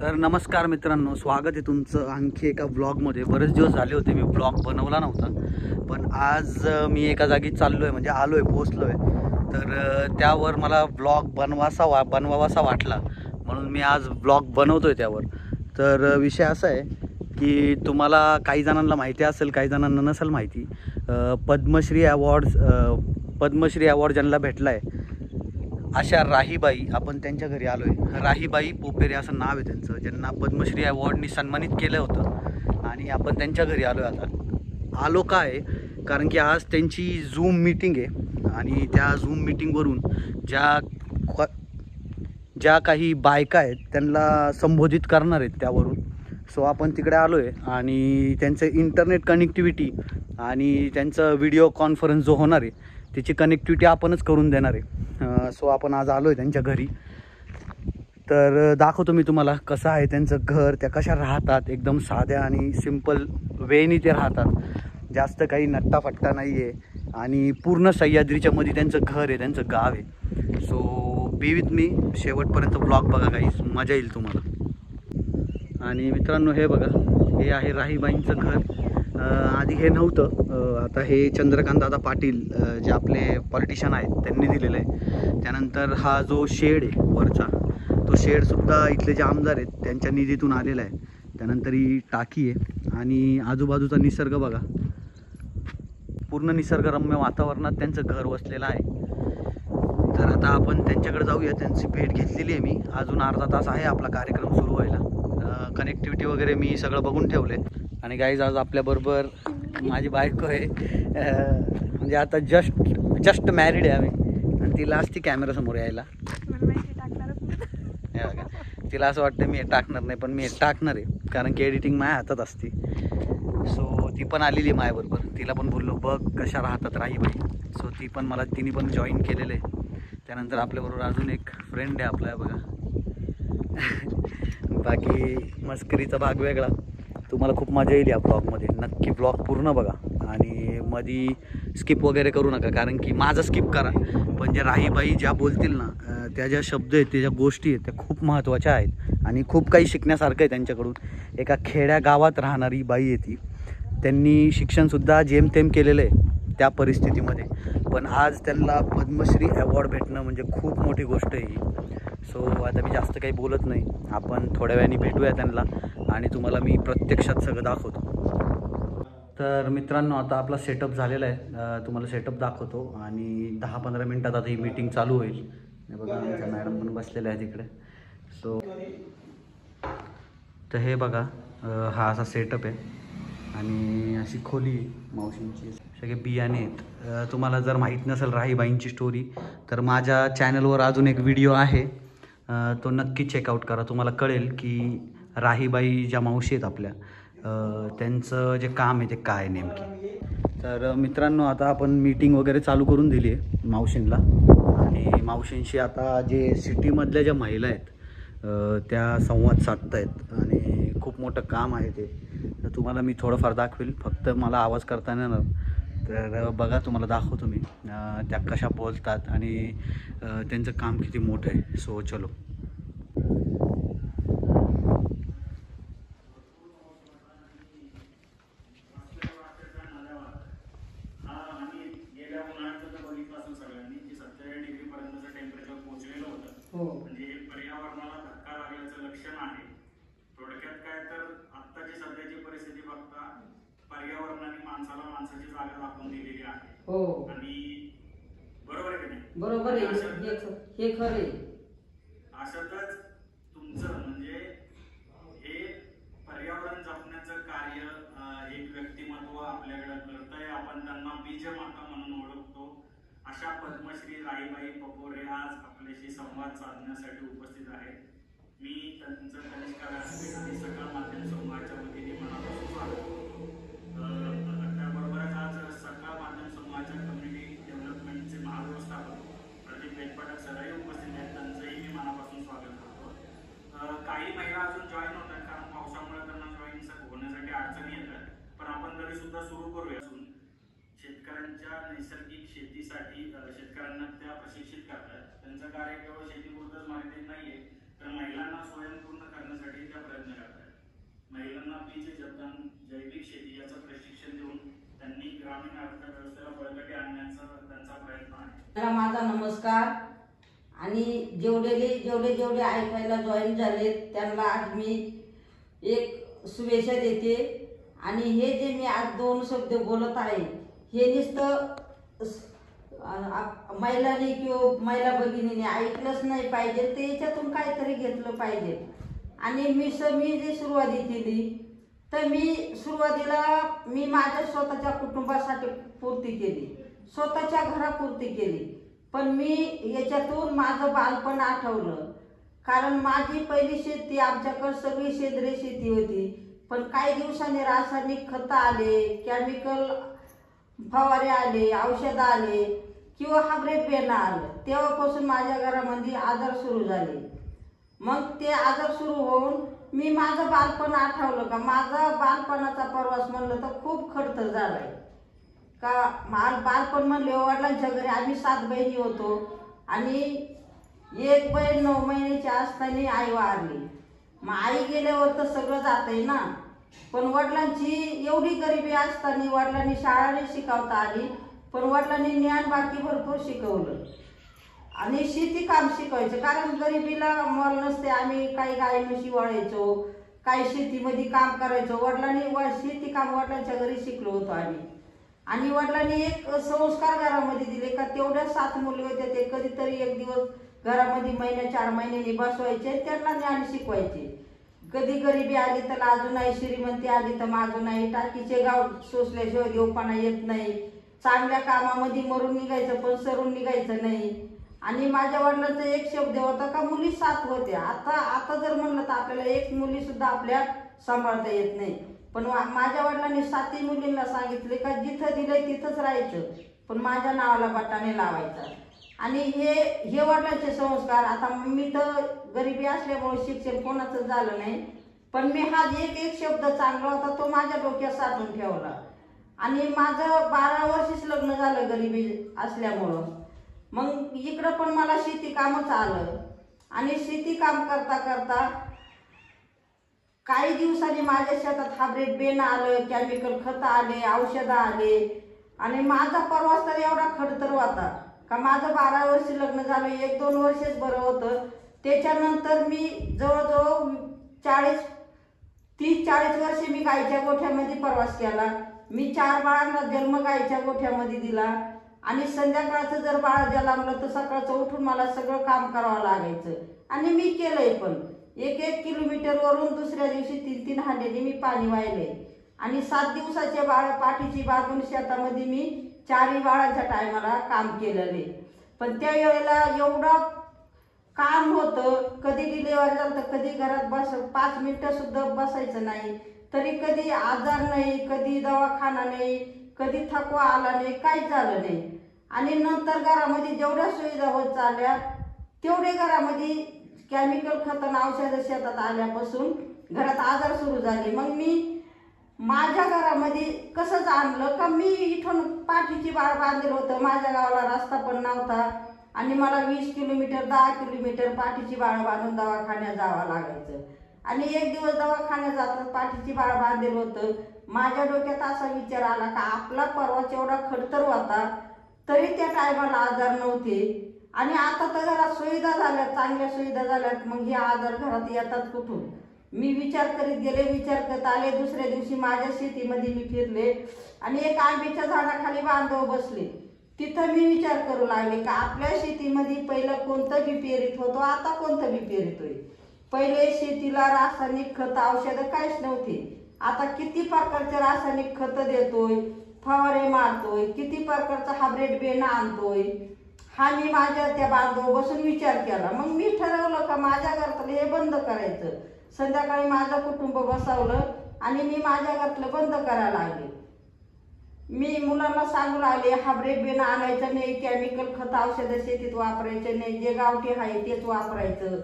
तर नमस्कार मित्रांनो, स्वागत आहे तुमचं आणखी एका ब्लॉगमध्ये. बरेच दिवस झाले होते मी ब्लॉग बनवला नव्हता, पण आज मी एका जागी चाललो आहे, म्हणजे आलो आहे, पोचलो आहे. तर त्यावर मला ब्लॉग बनवावासा वाटला, म्हणून मी आज ब्लॉग बनवतो आहे त्यावर. तर विषय असा आहे की तुम्हाला काही जणांना माहिती असेल, काही जणांना नसेल माहिती. पद्मश्री अवॉर्ड ज्यांना भेटला आहे अशा राहीबाई, आपण त्यांच्या घरी आलो आहे. राहीबाई पोपेरे असं नाव आहे त्यांचं, ज्यांना पद्मश्री अवॉर्डनी सन्मानित केलं होतं. आणि आपण त्यांच्या घरी आलो आहे. आता आलो काय, कारण की आज त्यांची झूम मीटिंग आहे आणि त्या झूम मीटिंगवरून ज्या काही बायका आहेत त्यांना संबोधित करणार आहेत त्यावरून. सो आपण तिकडे आलो आहे आणि त्यांचं इंटरनेट कनेक्टिव्हिटी आणि त्यांचं व्हिडिओ कॉन्फरन्स जो होणार आहे त्याची कनेक्टिव्हिटी आपणच करून देणार आहे. सो आपण आज आलो आहे त्यांच्या घरी. तर दाखवतो मी तुम्हाला कसं आहे त्यांचं घर, त्या कशा राहतात. एकदम साध्या आणि सिम्पल वेनी ते राहतात, जास्त काही नट्टाफट्टा नाही आहे. आणि पूर्ण सह्याद्रीच्या मध्ये त्यांचं घर आहे, त्यांचं गाव आहे. सो बी विथ मी, शेवटपर्यंत ब्लॉग बघा, काही मजा येईल तुम्हाला. आणि मित्रांनो हे बघा, हे आहे राहीबाईंचं घर. आधी हे नव्हतं, आता हे चंद्रकांत दादा पाटील जे आपले पॉलिटिशियन आहेत त्यांनी दिलेलं आहे. त्यानंतर हा जो शेड आहे वरचा, तो शेडसुद्धा इथले जे आमदार आहेत त्यांच्या निधीतून आलेला आहे. त्यानंतर ही टाकी आहे आणि आजूबाजूचा निसर्ग बघा, पूर्ण निसर्गरम्य वातावरणात त्यांचं घर वसलेलं आहे. तर आता आपण त्यांच्याकडे जाऊया. त्यांची भेट घेतलेली आहे मी. अजून अर्धा तास आहे आपला कार्यक्रम सुरू व्हायला. कनेक्टिव्हिटी वगैरे मी सगळं बघून ठेवलं आहे. आणि गाईज आज आपल्याबरोबर माझी बायको आहे, म्हणजे आता जस्ट मॅरिड आहे आम्ही. आणि तिला असती कॅमेरासमोर यायला, तिला असं वाटतं मी हे टाकणार नाही, पण मी हे टाकणार आहे कारण की एडिटिंग माझ्या हातात असते. सो ती पण आलेली आहे माझ्याबरोबर. तिला पण बोललो बघ कशा राहतात राहीबाई. सो तिने पण जॉईन केलेलं आहे. त्यानंतर आपल्याबरोबर अजून एक फ्रेंड आहे आपला बघा. बाकी मस्करीचा भाग वेगळा. तुम्हाला खूप मजा येईल या ब्लॉगमध्ये. नक्की ब्लॉग पूर्ण बघा आणि मधी स्किप वगैरे करू नका, कारण की माझं स्किप करा, पण जे राहीबाई ज्या बोलतील ना, त्या ज्या शब्द आहेत, त्या ज्या गोष्टी आहेत, त्या खूप महत्त्वाच्या आहेत आणि खूप काही शिकण्यासारखं आहे त्यांच्याकडून. एका खेड्या गावात राहणारी बाई आहे ती. त्यांनी शिक्षणसुद्धा जेमतेम केलेलं आहे त्या परिस्थितीमध्ये, पण आज त्यांना पद्मश्री अवॉर्ड भेटणं म्हणजे खूप मोठी गोष्ट आहे ही. सो आता मी जास्त काही बोलत नाही, आपण थोड्या वेळाने भेटूया त्यांना आणि तुम्हाला मी प्रत्यक्षात सगळं दाखवतो. तर मित्रांनो आता आपला सेटअप झालेला आहे, तुम्हाला सेटअप दाखवतो आणि 10-15 मिनटात आता ही मीटिंग चालू होईल. बघा आमच्या मॅडम पण बसलेल्या आहेत इकडे. सो तर हे बघा, हा असा सेटअप आहे आणि अशी खोली मावशींची, सगळे बियाणे आहेत. तुम्हाला जर माहीत नसेल राहीबाईंची स्टोरी, तर माझ्या चॅनलवर अजून एक व्हिडिओ आहे, तो नक्की चेकआउट करा. तुम्हाला कळेल की राहीबाई ज्या मावशी आहेत आपल्या, त्यांचं जे काम आहे ते काय नेमकी. तर मित्रांनो आता आपण मीटिंग वगैरे चालू करून दिली आहे मावशींना. आणि मावशींशी आता जे सिटीमधल्या ज्या महिला आहेत त्या संवाद साधत आहेत आणि खूप मोठं काम आहे ते. तर तुम्हाला मी थोडंफार दाखवेल, फक्त मला आवाज करता नाही येणार. तर बघा तुम्हाला दाखवतो मी त्या कशा बोलतात आणि त्यांचं काम किती मोठं आहे. सो चलो. म्हणजे हे पर्यावरणाला धक्का लागल्याचं लक्षण आहे. थोडक्यात काय तर आत्ताची सध्याची परिस्थिती बघता पर्यावरणाने माणसाची जागा दाखवून दिलेली आहे. हो. आणि बरोबर आहे की नाही? बरोबर आहे, हे खरं आहे. अशातच तुमचं म्हणजे हे पर्यावरण जपण्याचं कार्य एक व्यक्तिमत्व आपल्याकडे करतंय. आपण त्यांना बीजमाता म्हणून ओळखतो. अशा पद्मश्री राहीबाई पोपेरे आज आपल्याशी संवाद साधण्यासाठी उपस्थित आहेत. मी त्यांचं कनिष्का व्यासपीठ आणि सकाळ माध्यम समूहाच्या वतीने मनापासून स्वागत करतो. त्याबरोबरच आज सकाळ माध्यम समूहाच्या कम्युनिटी डेव्हलपमेंटचे महाव्यवस्थापक प्रदीप वेदपाठक सरही उपस्थित आहेत. त्यांचंही मी मनापासून स्वागत करतो. काही महिला अजून जॉईन होत आहेत, कारण पावसामुळे त्यांना जॉईन होण्यासाठी अडचणी येतात, पण आपण तरी सुद्धा सुरू करूया. शेतकऱ्यांच्या नैसर्गिक शेतीसाठी शेतकऱ्यांना त्या प्रशिक्षित करतात. त्यांचं कार्य केवळ शेतीपुरतंच मर्यादित नाहीये, तर महिलांना स्वयंपूर्ण महिलांना बीज जतन, जैविक शेती याचं प्रशिक्षण देऊन त्यांनी ग्रामीण अर्थव्यवस्थेला बळकटी आणण्याचा त्यांचा प्रयत्न आहे. माझा नमस्कार. आणि जेवढे ऐकायला जॉईन झाले त्यांना आज मी एक शुभेच्छा देते. आणि हे जे मी आज 2 शब्द बोलत आहे हे नुसतं महिलांनी किंवा महिला भगिनीने ऐकलंच नाही पाहिजे, ते याच्यातून काहीतरी घेतलं पाहिजे. आणि मी जे सुरुवाती केली तर सुरुवातीला मी माझ्या स्वतःच्या कुटुंबासाठी पूर्ती केली, स्वतःच्या घरापुरती केली. पण मी याच्यातून माझं बालपण आठवलं. कारण माझी पहिली शेती आमच्याकडे सगळी सेंद्रिय शेती होती. पण काही दिवसांनी रासायनिक खतं आले, केमिकल फवारे आले, औषधं आले किंवा हायब्रिड बियाणं आलं. तेव्हापासून माझ्या घरामध्ये आजार सुरू झाले. मग ते आजार सुरू होऊन मी माझं बालपण आठवलं का माझा बालपणाचा प्रवास म्हणलं तर खूप खडतर झालाय. का बालपण म्हणले वडिलांच्या घरी आम्ही 7 बहिणी होतो आणि एक बहीण 9 महिन्याची असताना आई वारली. मग आई गेल्यावर तर सगळं जातंय ना. पण वडिलांची एवढी गरिबी असताना वडिलांनी शाळा नाही शिकवता आली, पण वडिलांनी ज्ञान बाकी भरपूर शिकवलं. आणि शेती काम शिकवायचं, कारण गरिबीला मोल नसते. आम्ही काही गाई म्हशी वळायचो, काही शेतीमध्ये काम करायचो. वडिलांनी शेती काम वडिलांच्या घरी शिकलो होतो आणि वडिलांनी एक संस्कार घरामध्ये दिले का तेवढ्या 7 मुली होत्या ते कधीतरी एक दिवस घरामध्ये 4 महिन्यांनी बसवायचे, त्यांना ज्ञान शिकवायचे. कधी गरिबी आली तर अजून नाही, श्रीमंती आली तर माझू नाही, टाकीचे गाव सोसल्याशिवाय देवपणा येत नाही, चांगल्या कामामध्ये मरून निघायचं पण सरून निघायचं नाही. आणि माझ्या वडिलांचा एक शब्द होता का मुली 7 होत्या. आता जर म्हणलं तर आपल्याला एक मुली सुद्धा आपल्या सांभाळता येत नाही. पण माझ्या वडिलांनी 7 मुलींना सांगितले का जिथं दिलंय तिथंच राहायचं, पण माझ्या नावाला बटाने लावायचा. आणि हे वडिलांचे संस्कार. आता मी तर गरिबी असल्यामुळे शिक्षण कोणाचं झालं नाही, पण मी हा एक शब्द चांगला होता तो माझ्या डोक्यात साठवून ठेवला. आणि माझं 12 वर्षीच लग्न झालं गरिबी असल्यामुळं. मग इकडं पण मला शेती कामच आलं. आणि शेती काम करता करता काही दिवसांनी माझ्या शेतात हायब्रिड बियाणं आलं, केमिकल खतं आले, औषधं आले. आणि माझा प्रवास तर एवढा खडतर होता का माझं 12 वर्षी लग्न झालं, 1-2 वर्षच बरं होतं. त्याच्यानंतर मी जवळजवळ 30-40 वर्षे मी गाईच्या गोठ्यामध्ये प्रवास केला. मी 4 बाळांना जन्म गाईच्या गोठ्यामध्ये दिला. आणि संध्याकाळचं जर बाळ जन्मलं तर सकाळचं उठून मला सगळं काम करावं लागायचं. आणि मी केलंय पण 1-1 किलोमीटरवरून दुसऱ्या दिवशी 3-3 हांड्याने मी पाणी वाहिलंय. आणि 7 दिवसाचे बाळ पाठीची बांधून शेतामध्ये मी 4ही बाळाच्या टायमाला काम केलेलं आहे. पण त्यावेळेला एवढं काम होतं, कधी डिलिव्हरी झालं तर कधी घरात 5 मिनिटं सुद्धा बसायचं नाही, तरी कधी आजार नाही, कधी दवाखाना नाही, कधी थकवा आला नाही, काहीच झालं नाही. आणि नंतर घरामध्ये जेवढ्या सुविधा होत चालल्या तेवढे घरामध्ये केमिकल खतं औषधं शेतात आल्यापासून घरात आजार सुरू झाले. मग मी माझ्या घरामध्ये कसं आणलं का मी इथून पाठीची बाळ बांधलेलं होतं. माझ्या गावाला रस्ता पण नव्हता आणि मला 20 किलोमीटर 10 किलोमीटर पाठीची बाळ बांधून दवाखान्यात जावं लागायचं. आणि एक दिवस दवाखान्यात जातात पाठीची बाळ बांधलेलं होतं. माझ्या डोक्यात असा विचार आला का आपला प्रवास एवढा खडतर होता तरी त्या टायमाला आजार नव्हते. आणि आता तर घरात सुविधा झाल्यात, चांगल्या सुविधा झाल्यात, मग हे आजार घरात येतात कुठून. मी विचार करीत गेले, विचार करत आले. दुसऱ्या दिवशी माझ्या शेतीमध्ये मी फिरले आणि एक आंब्याच्या झाडाखाली बांधव बसले. तिथं मी विचार करू लागले का आपल्या शेतीमध्ये पहिलं कोणतं बी पेरीत होतो, आता कोणतं बी पेरितोय. पहिले शेतीला रासायनिक खत औषधं काहीच नव्हते. आता किती प्रकारचे रासायनिक खतं देतोय, फवारे मारतोय, किती प्रकारचा हायब्रिड बियाणं आणतोय. हा मी माझ्या त्या बांधव बसून विचार केला. मग मी ठरवलं का माझ्या घरातलं हे बंद करायचं. संध्याकाळी माझं कुटुंब बसवलं आणि मी माझ्या घरातलं बंद करायला लागले. मी मुलांना सांगू लागले हायब्रिड बियाणं आणायचं नाही, केमिकल खत औषधं शेतीत वापरायचे नाही, जे गावठी आहे तेच वापरायचं,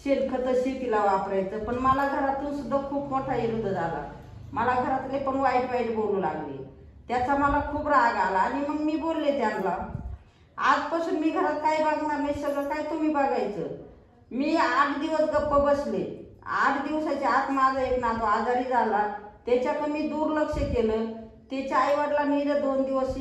शेणखत शेतीला वापरायचं. पण मला घरातून सुद्धा खूप मोठा विरोध झाला. मला घरातले पण वाईट बोलू लागले. त्याचा मला खूप राग आला आणि मग मी बोलले त्यांना आजपासून मी घरात काय बघणार नाही, सगळं काय तुम्ही बघायचं. मी 8 दिवस गप्प बसले. 8 दिवसाच्या आत माझा एक नातू आजारी झाला. त्याच्याकडे मी दुर्लक्ष केलं. त्याच्या आईवडिलांनी 2 दिवस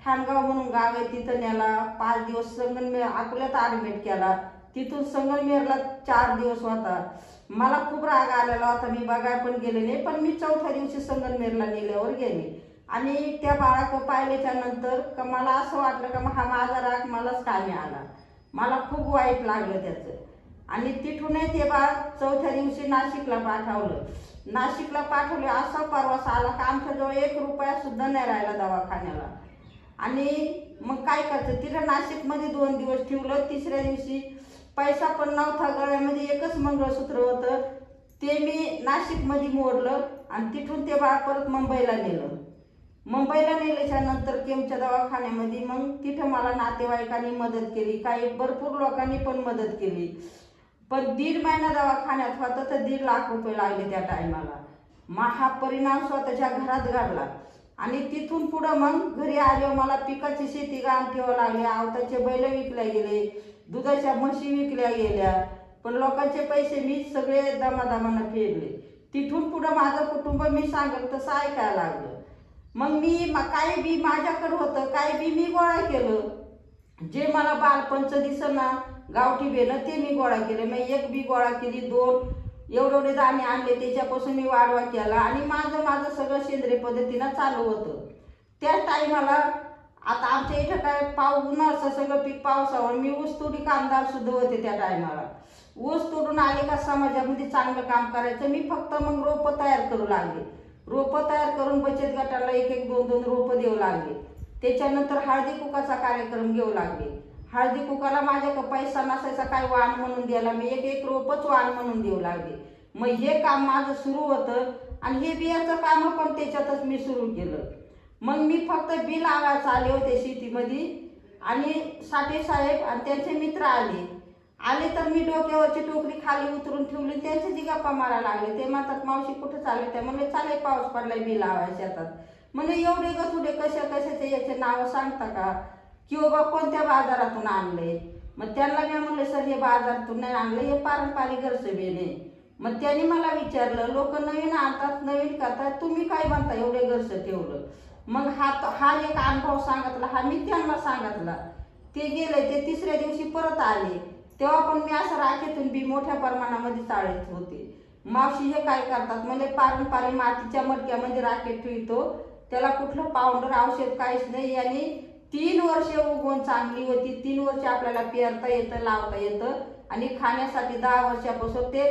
ठाणगाव म्हणून गाव आहे तिथं नेला. 5 दिवस संगमनेर अकोल्यात ॲडमिट केला. तिथून संगमनेरला 4 दिवस होता. मला खूप राग आलेला होता. मी बघायला पण गेले नाही. पण मी 4थ्या दिवशी संगमनेरला नेल्यावर गेले आणि त्या बाळाकडे पाहिल्याच्या नंतर मला असं वाटलं का हा माझा राग मलाच कामी आला. मला खूप वाईट लागलं त्याचं. आणि तिथूनही ते बाळ 4थ्या दिवशी नाशिकला पाठवलं. नाशिकला पाठवले असा परवास आला का आमच्याजवळ 1 रुपया सुद्धा नाही राहिला दवाखान्याला. आणि मग काय करायचं, तिथं नाशिकमध्ये 2 दिवस ठेवलं. 3ऱ्या दिवशी पैसा पण नव्हता, गळ्यामध्ये एकच मंगळसूत्र होतं. ते मी नाशिकमध्ये मोडलं आणि तिथून ते बाळ परत मुंबईला नेलं. मुंबईला नेल्याच्या नंतर केमच्या दवाखान्यामध्ये मग तिथं मला नातेवाईकांनी मदत केली. काही भरपूर लोकांनी पण मदत केली. पण 1.5 महिना दवाखान्यात होता तर 1.5 लाख रुपये लागले त्या टायमाला. हा परिणाम स्वतःच्या घरात घडला. आणि तिथून पुढं मग घरी आल्यावर मला पिकाची शेती गहाण ठेवावं लागली. आवताचे बैल विकल्या गेले, दुधाच्या म्हशी विकल्या गेल्या. पण लोकांचे पैसे मी सगळे दमादमानं फेडले. तिथून पुढं माझं कुटुंब मी सांगेल तसं ऐकायला लागलं. मग मी काय बी माझ्याकडं होतं, काय बी मी गोळा केलं. जे मला बालपणचं दिसेना गावठी बेनं ते मी गोळा केलं. मग 1 बी गोळा केली, 2 एवढे दाणे आणले, त्याच्यापासून मी वाढवा केला. आणि माझं सगळं सेंद्रिय पद्धतीनं चालू होतं. त्या टायमाला आता आमच्या इथं काय उन्हाळ्याचं सगळं पीक पावसावर. मी ऊसतोडी कामदार सुद्धा होते त्या टायमाला. ऊस तोडून आले का समाजामध्ये चांगलं काम करायचं. मी फक्त मग रोपं तयार करू लागले. रोपं तयार करून बचत गटाला 1-1, 2-2 रोपं देऊ लागले. त्याच्यानंतर हळदी कुकाचा कार्यक्रम घेऊ लागले. हळदी कुकाला माझ्याकडे पैसा नसायचा काय वाण म्हणून द्यायला. मी 1-1 रोपच वाण म्हणून देऊ लागले. मग हे काम माझं सुरू होतं आणि हे बियाचं काम पण त्याच्यातच मी सुरू केलं. मग मी फक्त बी लावायचं आले होते शेतीमध्ये. आणि साठे साहेब आणि त्यांचे मित्र आले तर मी डोक्यावरची टोकरी खाली उतरून ठेवली. त्यांचे जी गप्पा मारायला लागले. ते म्हणतात मावशी कुठं चालले. ते म्हणले चालेल पाऊस पडलाय बी लावायला शेतात. म्हणजे एवढे गथुडे कशाचे याचे नावं सांगता का, की बाबा कोणत्या बाजारातून आणले. मग त्यांना मी म्हणले सर हे बाजारातून नाही आणले, हे पारंपरिक गरसबेने. मग त्यांनी मला विचारलं लोक नवीन आणतात नवीन करतात, तुम्ही काय म्हणता एवढे गरस ठेवलं. मग हा एक अनुभव सांगितला. हा मी त्यांना सांगितला. ते गेले. ते 3ऱ्या दिवशी परत आले. तेव्हा पण मी असं राखेतून बी मोठ्या प्रमाणामध्ये चाळत होते. मावशी हे काय करतात म्हणजे पारंपरिक मातीच्या मडक्यामध्ये राखेत ठेवतो. त्याला कुठलं पावडर औषध काहीच नाही. आणि 3 वर्षे उगवून चांगली होती. 3 वर्ष आपल्याला पेरता येतं, लावता येतं आणि खाण्यासाठी 10 वर्षापासून ते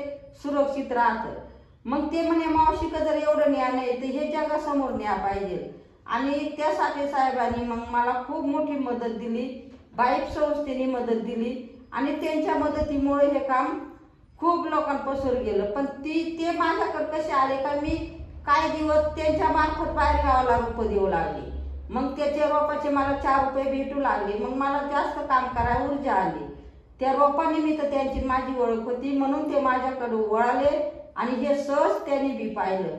सुरक्षित राहतं. मग ते म्हणे मावशी जर एवढं ज्ञान आहे तर हे जगासमोर न्या पाहिजे. आणि त्यासाठी साहेबांनी मग मला खूप मोठी मदत दिली. बाईप संस्थेने मदत दिली आणि त्यांच्या मदतीमुळे हे काम खूप लोकांपासून गेलं. पण ते माझ्याकडे कसे आले का मी काही दिवस त्यांच्या मार्फत बाहेर गावाला रोपं देऊ लागले. मग त्याच्या रोपाचे मला 4 रुपये भेटू लागले. मग मला जास्त काम करायला ऊर्जा आली. त्या रोपानिमित्त त्यांची माझी ओळख होती म्हणून ते माझ्याकडे वळाले आणि हे सहज त्यांनी बी पाहिलं.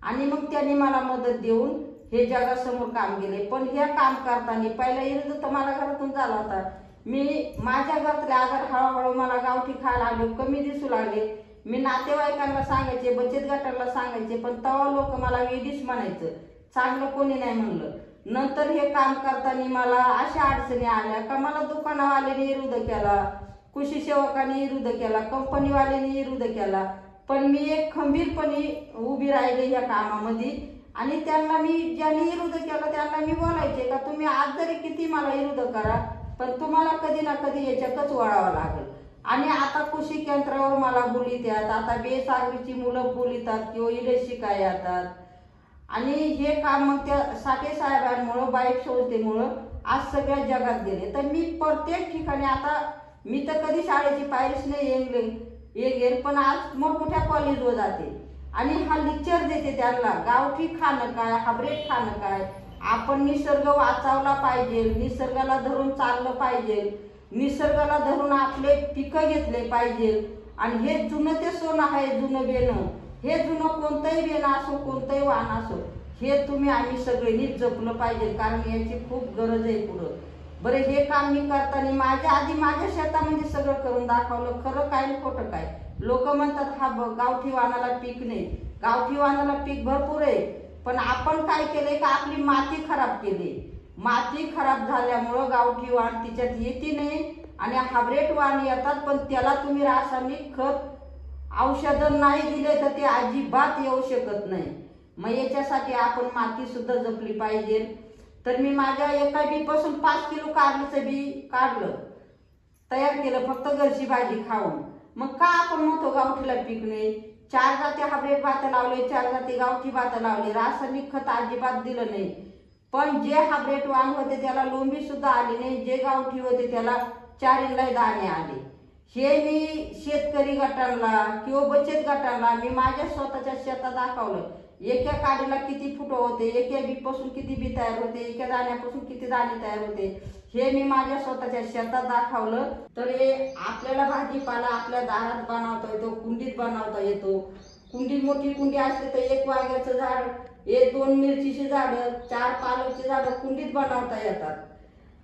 आणि मग त्यांनी मला मदत देऊन हे जगासमोर काम केले. पण हे काम करताना पहिला इरद तर मला घरातून झाला होता. मी माझ्या घरातले आजार हळूहळू मला गावठी खायला लागले, कमी दिसू लागले. मी नातेवाईकांना सांगायचे, बचत गटाला सांगायचे, पण तेव्हा लोक मला वेडीच म्हणायचं, चांगलं कोणी नाही म्हणलं. नंतर हे काम करताना मला अशा अडचणी आल्या का मला दुकानवाल्याने विरोध केला, कृषी सेवकांनी विरोध केला, कंपनीवाल्यांनी विरोध केला. पण मी एक खंबीरपणे उभी राहिले या कामामध्ये. आणि त्यांना मी ज्यांनी विरोध केला त्यांना मी बोलायचे का तुम्ही आज जरी किती मला विरोध करा पण तुम्हाला कधी ना कधी याच्यातच वळावं लागेल. आणि आता कृषी केंद्रावर मला बोलितात, आता बेसागरीची मुलं बोलितात किंवा इडे शिकाय येतात. आणि हे काम मग त्या साठे साहेबांमुळं बाईक संस्थेमुळं आज सगळ्या जगात गेले. तर मी प्रत्येक ठिकाणी आता मी तर कधी शाळेची पायरीच नाही येईल पण आज मोठमोठ्या कॉलेजवर जाते आणि हा लेक्चर देते त्यांना. गावठी खाणं काय, हायब्रिड खाणं काय, आपण निसर्ग वाचवला पाहिजे, निसर्गाला धरून चाललं पाहिजे, निसर्गाला धरून आपले पिकं घेतले पाहिजे. आणि हे जुनं ते सोनं आहे, जुनं बेणं. हे जुनं कोणतंही बेणं असो, कोणतंही वाण असो, हे तुम्ही आम्ही सगळ्यांनी जपलं पाहिजे कारण याची खूप गरज आहे पुढं. बरं हे काम मी करताना माझ्या आधी माझ्या शेतामध्ये सगळं करून दाखवलं, खरं काय आणि खोटं काय. लोक म्हणतात हा गावठी वाहनाला पीक नाही, गावठी वाहनाला पीक भरपूर आहे, पण आपण काय केलंय का आपली माती खराब केली. माती खराब झाल्यामुळं गावठी वाहन तिच्यात येते नाही आणि हायब्रिड वाहन येतात, पण त्याला तुम्ही रासायनिक खत औषधं नाही दिले तर ते अजिबात येऊ शकत नाही. मग याच्यासाठी आपण माती सुद्धा जपली पाहिजे. तर मी माझ्या एका बीपासून 5 किलो कारलीचं बी काढलं, तयार केलं फक्त घरची भाजी खाऊन. मग का आपण म्हणतो गावठीला पीक नाही. 4 जाती हायब्रिड भात लावले, 4 जाती गावठी भात लावले, रासायनिक खत अजिबात दिलं नाही. पण जे हायब्रिड वाण होते त्याला लोंबी सुद्धा आली नाही, जे गावठी होते त्याला 4 इंच दाणे आले. हे मी शेतकरी गटांना किंवा बचत गटांना मी माझ्या स्वतःच्या शेतात दाखवलं. एका काडीला किती फुटो होते, एका बीपासून किती बी तयार होते, एका दाण्यापासून किती दाणे तयार होते, हे मी माझ्या स्वतःच्या शेतात दाखवलं. तर हे आपल्याला भाजीपाला आपल्या दारात बनवता येतो, कुंडीत बनवता येतो. कुंडी मोठी कुंडी असते तर 1 वांग्याचं झाड, 2 मिरचीची झाडं, 4 पालकची झाडं कुंडीत बनवता येतात.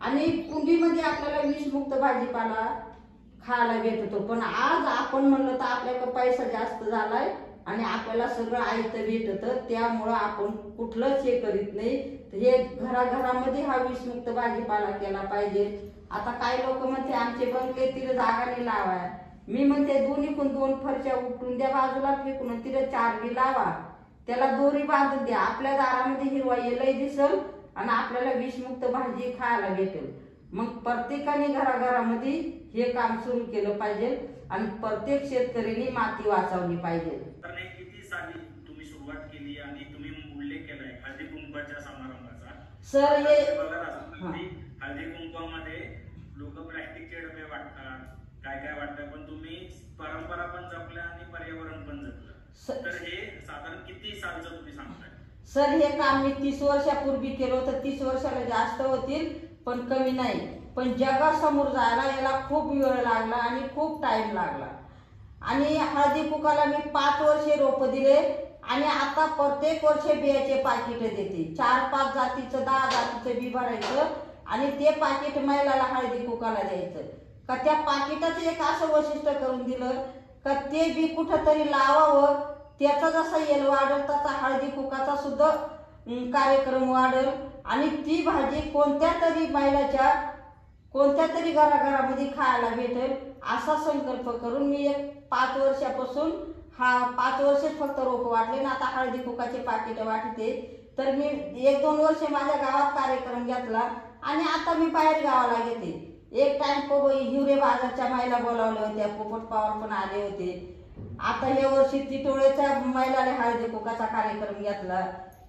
आणि कुंडीमध्ये आपल्याला विषमुक्त भाजीपाला खायला भेटतो. पण आज आपण म्हणलं तर आपल्याकडे पैसा जास्त झालाय आणि आपल्याला सगळं आयतं भेटतं, त्यामुळं आपण कुठलंच हे करीत नाही. हे घराघरामध्ये हा विषमुक्त भाजीपाला केला पाहिजे. आता काही लोक म्हणते आमचे बंगले तिला जागा नाही लावाय. मी म्हणते दोन्हीकडून 2 फरच्या उपटून द्या, बाजूला फेकून तिला 4 बी लावा, त्याला दोरी बांधून द्या. आपल्या दारामध्ये हिरवा येलही दिसल आणि आपल्याला विषमुक्त भाजी खायला भेटेल. मग प्रत्येकाने घराघरामध्ये हे काम सुरू केलं पाहिजे आणि प्रत्येक शेतकऱ्यांनी माती वाचवली पाहिजे. तर किती साली तुम्ही सुरुवात केली आणि तुम्ही उल्लेख केलाय हळदी कुंकवाच्या समारंभाचा. सर हे बघा हळदी कुंकवामध्ये लोक प्लॅस्टिकचे डबे वाटतात, काय काय वाटतं, पण तुम्ही परंपरा पण जपल्या आणि पर्यावरण पण जपलं. तर हे साधारण किती सालचं तुम्ही सांगताय? सर हे काम मी 30 वर्षापूर्वी केलं होतं. 30 वर्षाला जास्त होतील पण कमी नाही. पण जगासमोर जायला याला खूप वेळ लागला आणि खूप टाइम लागला. आणि हळदी कुकाला मी 5 वर्षे रोप दिले आणि आता प्रत्येक वर्षी बियाचे पाकिट देते. 4-5 जातीचं 10 जातीचं बी भरायचं आणि ते पाकिट महिलाला हळदी कुकाला द्यायचं. का त्या पाकिटाचं एक असं वैशिष्ट्य करून दिलं का ते बी कुठंतरी लावावं, त्याचा जसा येल वाढेल तसा हळदी कुकाचा सुद्धा कार्यक्रम वाढेल आणि ती भाजी कोणत्या तरी महिलाच्या कोणत्या तरी घराघरामध्ये खायला भेटेल असा संकल्प करून मी 5 वर्षापासून 5 वर्षच फक्त रोप वाटले ना. आता हळदी कुकाचे पाकिट वाटते. तर मी 1-2 वर्ष माझ्या गावात कार्यक्रम घेतला आणि आता मी बाहेर गावाला घेते. एक टाइम हिवरे बाजारच्या महिला बोलावल्या होत्या, पोपट पवार पण आले होते. आता या वर्षी टिटोळेच्या महिलाने हळदी कुकाचा कार्यक्रम घेतला.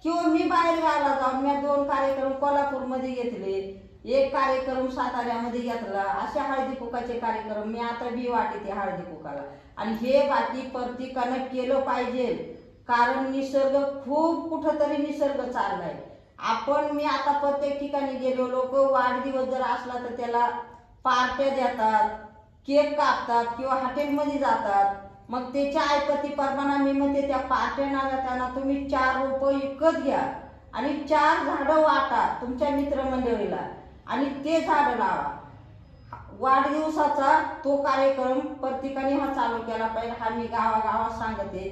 किंवा मी बाहेर गावाला जाऊन मी 2 कार्यक्रम कोल्हापूरमध्ये घेतले, 1 कार्यक्रम साताऱ्यामध्ये घेतला. असे हळदी कुकाचे कार्यक्रम मी आता बी वाटते हळदी कुकाला. आणि हे बाकी प्रत्येकानं केलं पाहिजे, कारण निसर्ग खूप कुठंतरी निसर्ग चाललाय. मी आता प्रत्येक ठिकाणी गेलो, लोक वाढदिवस जर असला तर त्याला पार्ट्या देतात, केक कापतात किंवा हॉटेलमध्ये जातात. मग त्याच्या ऐपती प्रमाणे मी म्हणते त्या पार्ट्यांना जाताना तुम्ही 4 रोप विकत घ्या आणि 4 झाडं वाटा तुमच्या मित्रमंडळीला आणि ते झाडं लावा. वाढदिवसाचा तो कार्यक्रम प्रत्येकाने हा चालू केला पाहिजे. हा मी गावागावात सांगते.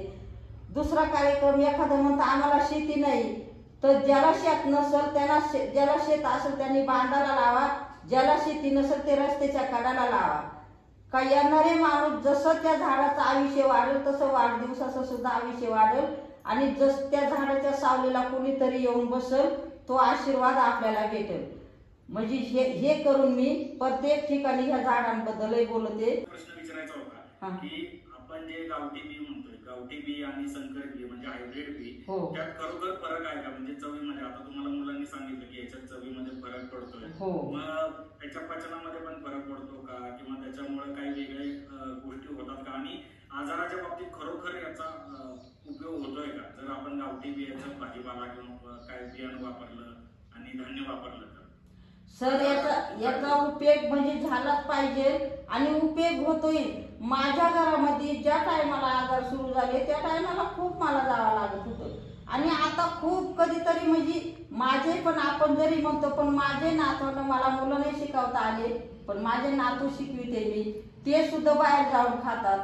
दुसरा कार्यक्रम एखादं म्हणतं आम्हाला शेती नाही, तर ज्याला शेत नसेल त्यांना ज्याला शेत असेल त्यांनी बांधाला लावा, ज्याला शेती नसेल ते रस्त्याच्या कडाला लावा. का येणारे माणूस जसं त्या झाडाचं आयुष्य वाढेल तसं वाढदिवसाचं सुद्धा आयुष्य वाढेल आणि जस त्या झाडाच्या सावलीला कोणीतरी येऊन बसेल तो आशीर्वाद आपल्याला भेटेल. म्हणजे हे करून मी प्रत्येक ठिकाणी ह्या झाडांबद्दलही बोलते. प्रश्न विचारायचा होता की आपण जे गावठी बी म्हणतोय, गावठी बी आणि संकर बी म्हणजे हायब्रिड बी, त्यात खरोखर फरक आहे का? म्हणजे चवीमध्ये आता तुम्हाला मुलांनी सांगितलं की याच्यात चवीमध्ये फरक पडतोय, मग त्याच्या पचनामध्ये पण फरक पडतो का किंवा त्याच्यामुळे काही वेगळे गोष्टी होतात का? आणि आजाराच्या बाबतीत खरोखर याचा उपयोग होतोय का जर आपण गावठी बियाचं भाजीपाला किंवा काय बियाणं वापरलं आणि धान्य वापरलं तर? सर याचा उपयोग म्हणजे झालाच पाहिजे आणि उपयोग होतोय. माझ्या घरामध्ये ज्या टायमाला आजार सुरू झाले त्या टायमाला खूप मला जावं लागत होतं आणि आता खूप कधीतरी म्हणजे माझे पण आपण जरी म्हणतो पण माझे नातवंड मला मुलं नाही शिकवता आले पण माझे नातू शिकविते मी, ते सुद्धा बाहेर जाऊन खातात.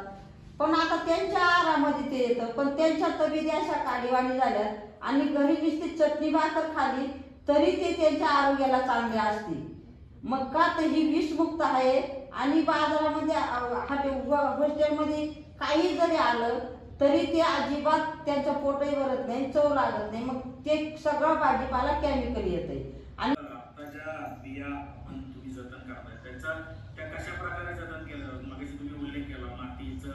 पण आता त्यांच्या आहारामध्ये ते येतं, पण त्यांच्या तब्येती अशा काडीवाणी झाल्या आणि घरी नुसती चटणी भाकर खाली तरी ते त्यांच्या आरोग्याला चांगले असते. मग का तर ही विषमुक्त आहे. आणि बाजारामध्ये हॉस्टेलमध्ये काही जरी आलं तरी ते अजिबात त्यांचं पोटही भरत नाही, चव लागत नाही. मग ते सगळं भाजीपाला केमिकल येते. आणि आताच्या बिया आपण तुम्ही जतन करताय त्याचा त्या कशा प्रकारे जतन केलं? मगाशी तुम्ही उल्लेख केला मातीचं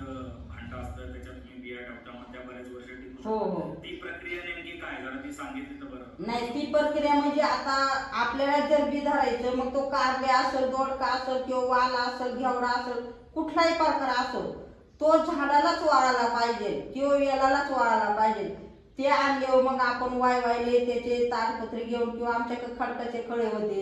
भांड असतं त्याच्यात तुम्ही बिया ठेवता मग त्या बरेच वर्ष टिकू शकतात. ती प्रक्रिया नेमकी काय जरा ती सांगितली तर बरं. नाही, ती प्रक्रिया म्हणजे आता आपल्याला जर बी धरायचं मग तो कारले असेल, दोडका असेल किंवा वाल असेल, घेवडा असेल, कुठलाही प्रकार असो तो झाडालाच वाळायला पाहिजे किंवा वेलालाच वाळायला पाहिजे. ते आणले मग आपण वायले त्याचे ताडपत्री घेऊन किंवा आमच्याकडे खडकाचे खळे होते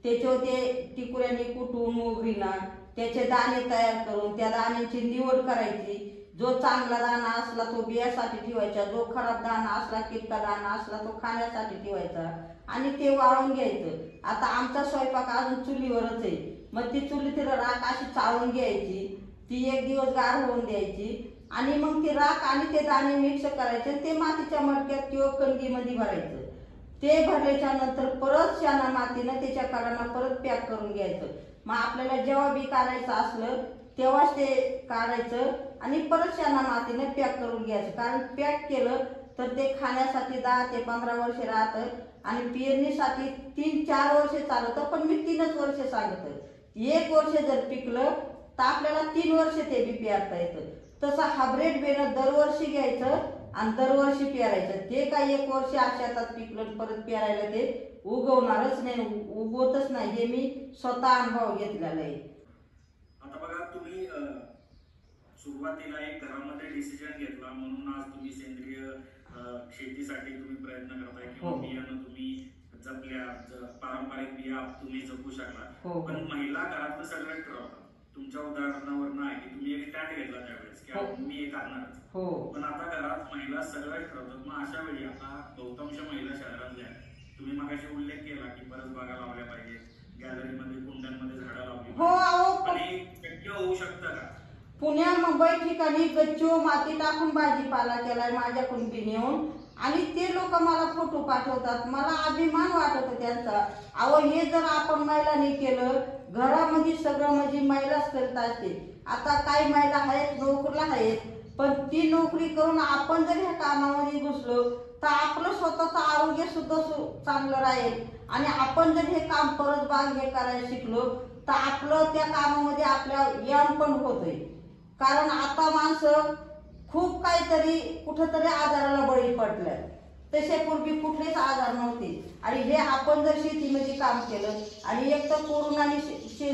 त्याच्यावर ते टिकुऱ्यांनी कुटून मोगरीना त्याचे दाणे तयार करून त्या दाण्याची निवड करायची. जो चांगला दाणा असला तो बियासाठी ठेवायचा, जो खराब दाणा असला किटका दाणा असला तो खाण्यासाठी ठेवायचा आणि ते वाळून घ्यायचं. आता आमचा स्वयंपाक अजून चुलीवरच आहे, मग ती चुली तिला राख अशी चाळून घ्यायची, ती एक दिवस गार होऊन द्यायची आणि मग ती राख आणि ते दाणे मिक्स करायचे, ते मातीच्या मडक्यात किंवा कणगीमध्ये भरायचं. ते भरल्याच्या नंतर परत शाना मातीनं त्याच्या कडांना परत पॅक करून घ्यायचं. मग आपल्याला जेव्हा बी काढायचं असलं तेव्हाच ते काढायचं आणि परत शाना मातीने पॅक करून घ्यायचं. कारण पॅक केलं तर ते खाण्यासाठी 10 ते 15 वर्ष राहतं आणि पेरणीसाठी 3-4 वर्ष चालतं. पण मी 3च वर्ष सांगतो. 1 वर्ष जर पिकलं तर आपल्याला 3 वर्ष ते बी पेरता येतं. तसं हायब्रिड बेणं दरवर्षी घ्यायचं आणि दरवर्षी पेरायचं. ते काय 1 वर्ष शेतात पिकलं परत पेरायला ते उगवणारच नाही, उगवतच नाही. हे मी स्वतः अनुभव घेतलेला आहे. आता बघा तुम्ही सुरुवातीला एक घरामध्ये डिसिजन घेतला म्हणून आज तुम्ही सेंद्रिय शेतीसाठी तुम्ही प्रयत्न करताय किंवा बियाणं तुम्ही जपल्या, पारंपरिक बिया तुम्ही जपू शकला. पण महिला घरातलं सगळं ठरवतात. तुमच्या उदाहरणावरून आहे की तुम्ही एक स्टँड घेतला त्यावेळेस की मी हे करणारच. पण आता घरात महिला सगळं ठरवतात. मग अशा वेळी आता बहुतांश महिला शहरातल्या तुम्ही मगाशी उल्लेख केला की परस बागा लावल्या पाहिजे, गॅलरीमध्ये कुंड्यांमध्ये झाडं लावली, पण हे शक्य होऊ शकतं का? पुण्या मुंबई ठिकाणी गच्चीवर माती टाकून भाजीपाला केलाय माझ्या कुंडीने येऊन आणि ते लोक मला फोटो पाठवतात. मला अभिमान वाटतो त्यांचा. अहो हे जर आपण महिलांनी केलं घरामध्ये सगळं म्हणजे महिलाच करत असते. आता काही महिला आहेत नोकरीला आहेत, पण ती नोकरी करून आपण जर ह्या कामामध्ये घुसलो तर आपलं स्वतःचं आरोग्य सुद्धा चांगलं राहील आणि आपण जर हे काम परत बाग हे करायला शिकलो तर आपलं त्या कामामध्ये आपल्या यम पण होतोय. कारण आता माणसं खूप काहीतरी कुठंतरी आजाराला बळी पडल्या. तसे पूर्वी कुठलेच आजार नव्हते आणि हे आपण जर शेतीमध्ये काम केलं आणि एक तर कोरोनाने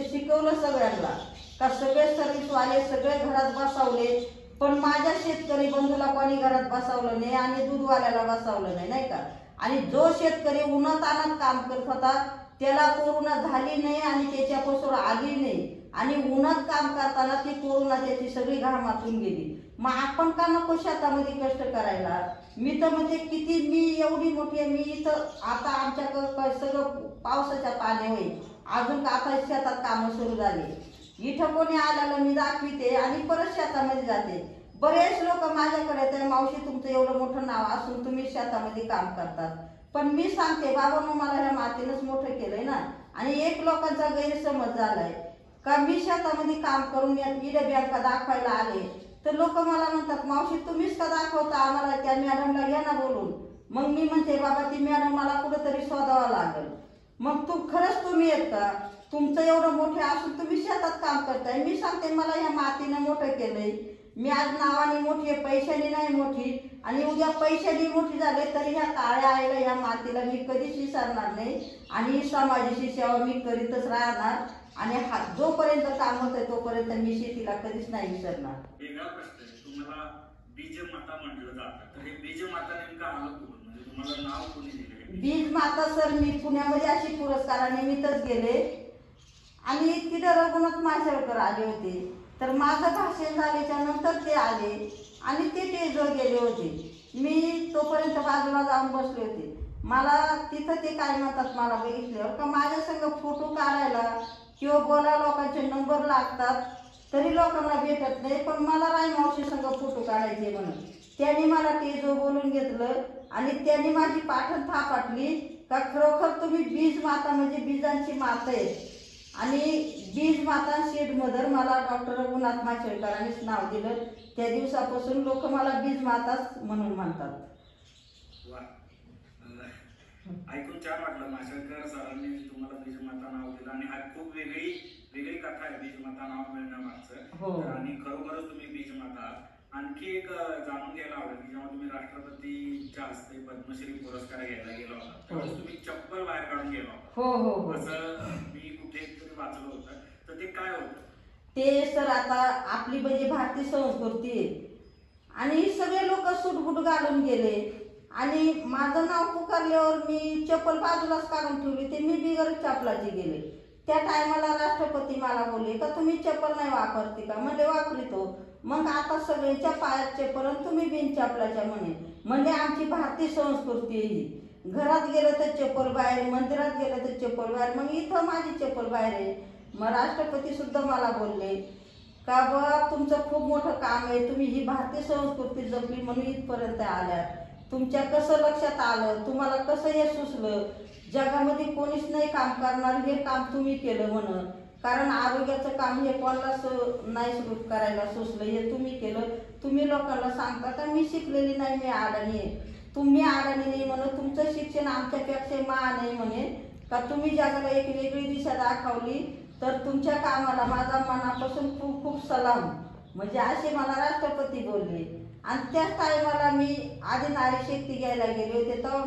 शिकवलं सगळ्यांना का सगळे सर्व्हिसवाले सगळे घरात बसवले, पण माझ्या शेतकरी बंधूला कोणी घरात बसवलं नाही आणि दूधवाल्याला बसवलं नाही, नाही का. आणि जो शेतकरी उन्हातान्हात काम करत होता त्याला कोरोना झाली नाही आणि त्याच्यापासून आली नाही आणि उन्हात काम करताना ती कोरोना त्याची सगळी घामातून गेली. मग आपण का नको शेतामध्ये कष्ट करायला? मी तर म्हणजे किती मी एवढी मोठी आहे, मी इथं आता आमच्याकडं सगळं पावसाच्या पाणी होईल अजून का आता शेतात कामं सुरू झाली. इथं कोणी आल्याला मी दाखविते आणि परत शेतामध्ये जाते. बरेच लोक माझ्याकडे येतात, मावशी तुमचं एवढं मोठं नाव असून तुम्ही शेतामध्ये काम करतात. पण मी सांगते बाबा मग मला ह्या मातीनंच मोठं केलंय ना. आणि एक लोकांचा गैरसमज झालाय का मी शेतामध्ये काम करून इडे बँका दाखवायला आले तर लोक मला म्हणतात मावशी तुम्हीच का दाखवता आम्हाला, त्या मॅडमला घ्या ना बोलून. मग मी म्हणते बाबा ती मॅडम मला कुठंतरी शोधावं लागेल. मग खरंच तुम्ही येत का? तुमचं एवढं मोठे असून तुम्ही शेतात काम करताय. मी सांगते मला ह्या मातीनं मोठं केलंय. मी आज नावाने मोठी आहे, पैशाने नाही मोठी. आणि उद्या पैशाने मोठी झाले तरी ह्या काळ्या आईला ह्या मातीला मी कधीच विसरणार नाही आणि समाजाची सेवा मी करीतच राहणार. आणि जोपर्यंत काम होतंय तोपर्यंत मी शेतीला कधीच नाही विसरणार. वेगळा प्रश्न आहे, तुम्हाला बीज माता म्हटलं जातं, तर हे बीज माता नेमकं आलं कुठून? म्हणजे तुम्हाला नाव कोणी दिलं? बीज माता सर मी पुण्यामध्ये अशी पुरस्कारानिमित्तच गेले आणि तिथे रघुनाथ माशेलकर आले होते. तर माझं भाषण झाल्याच्या नंतर ते आले आणि ते स्टेजवर गेले होते. मी तोपर्यंत बाजूला जाऊन बसले होते. मला तिथं ते काय म्हणतात, मला बघितल्यावर का माझ्या संग फोटो काढायला किंवा बोलायला लोकांचे नंबर लागतात तरी लोकांना भेटत नाही, पण मला राय मावशी संग फोटो काढायचे म्हणून त्यांनी मला तेजो बोलून घेतलं आणि त्यांनी माझी पाठण थापाटली का खरोखर तुम्ही बीज माता म्हणजे बीजांची माता आहे. आणि बीज माता सीड मदर मला डॉक्टर रघुनाथ माशेलकरांनीच नाव दिलं. त्या दिवसापासून लोक मला बीज माताच म्हणून म्हणतात. ऐकून छान वाटलं. माशेलकर सरांनी तुम्हाला बीजमाता नाव दिलं आणि हा खूप वेगळी कथा आहे बीजमाता नाव मिळण्यामागचं. आणि खरोखरच तुम्ही बीजमाता. आणखी एक जाणून घ्यायला आवडेल की जेव्हा तुम्ही राष्ट्रपतीच्या हस्ते पद्मश्री पुरस्कार घ्यायला गेला होता तेव्हा तुम्ही चप्पल बाहेर काढून गेला होता, असं मी कुठेतरी वाचलं होतं. तर ते काय होतं? ते सर आता आपली म्हणजे भारतीय संस्कृती आहे आणि सगळे लोक सूटबूट घालून गेले आणि माझं नाव पुकारल्यावर मी चप्पल बाजूलाच काढून ठेवली. ते मी बिगर चपलाची गेले. त्या टायमाला राष्ट्रपती मला बोलले का तुम्ही चप्पल नाही वापरते का? म्हणले वापरतो. मग आता सगळ्यांच्या पायात चप्पल तुम्ही बिन चपलाच्या म्हणले आमची भारतीय संस्कृती आहे. घरात गेलं तर चप्पल बाहेर, मंदिरात गेलं तर चप्पल बाहेर, मग इथं माझी चप्पल बाहेर आहे. मग राष्ट्रपती सुद्धा मला बोलले का बा तुमचं खूप मोठं काम आहे, तुम्ही ही भारतीय संस्कृती जपली म्हणून इथपर्यंत आल्यात. तुमच्या कसं लक्षात आलं, तुम्हाला कसं हे सुचलं, जगामध्ये कोणीच नाही काम करणार हे काम तुम्ही केलं म्हणून. कारण आरोग्याचं काम हे कोणालाच नाही सुरू करायला सुचलं, हे तुम्ही केलं. तुम्ही लोकांना सांगता का मी शिकलेली नाही, मी अडाणी आहे. तुम्ही अडाणी नाही म्हणून तुमचं शिक्षण आमच्यापेक्षा महान आहे म्हणे का तुम्ही जगाला एक वेगळी दिशा दाखवली तर तुमच्या कामाला माझा मनापासून खूप खूप सलाम. म्हणजे असे मला राष्ट्रपती बोलले. आणि त्याच टायमाला मी आधी नारी शक्ती घ्यायला गेले होते तेव्हा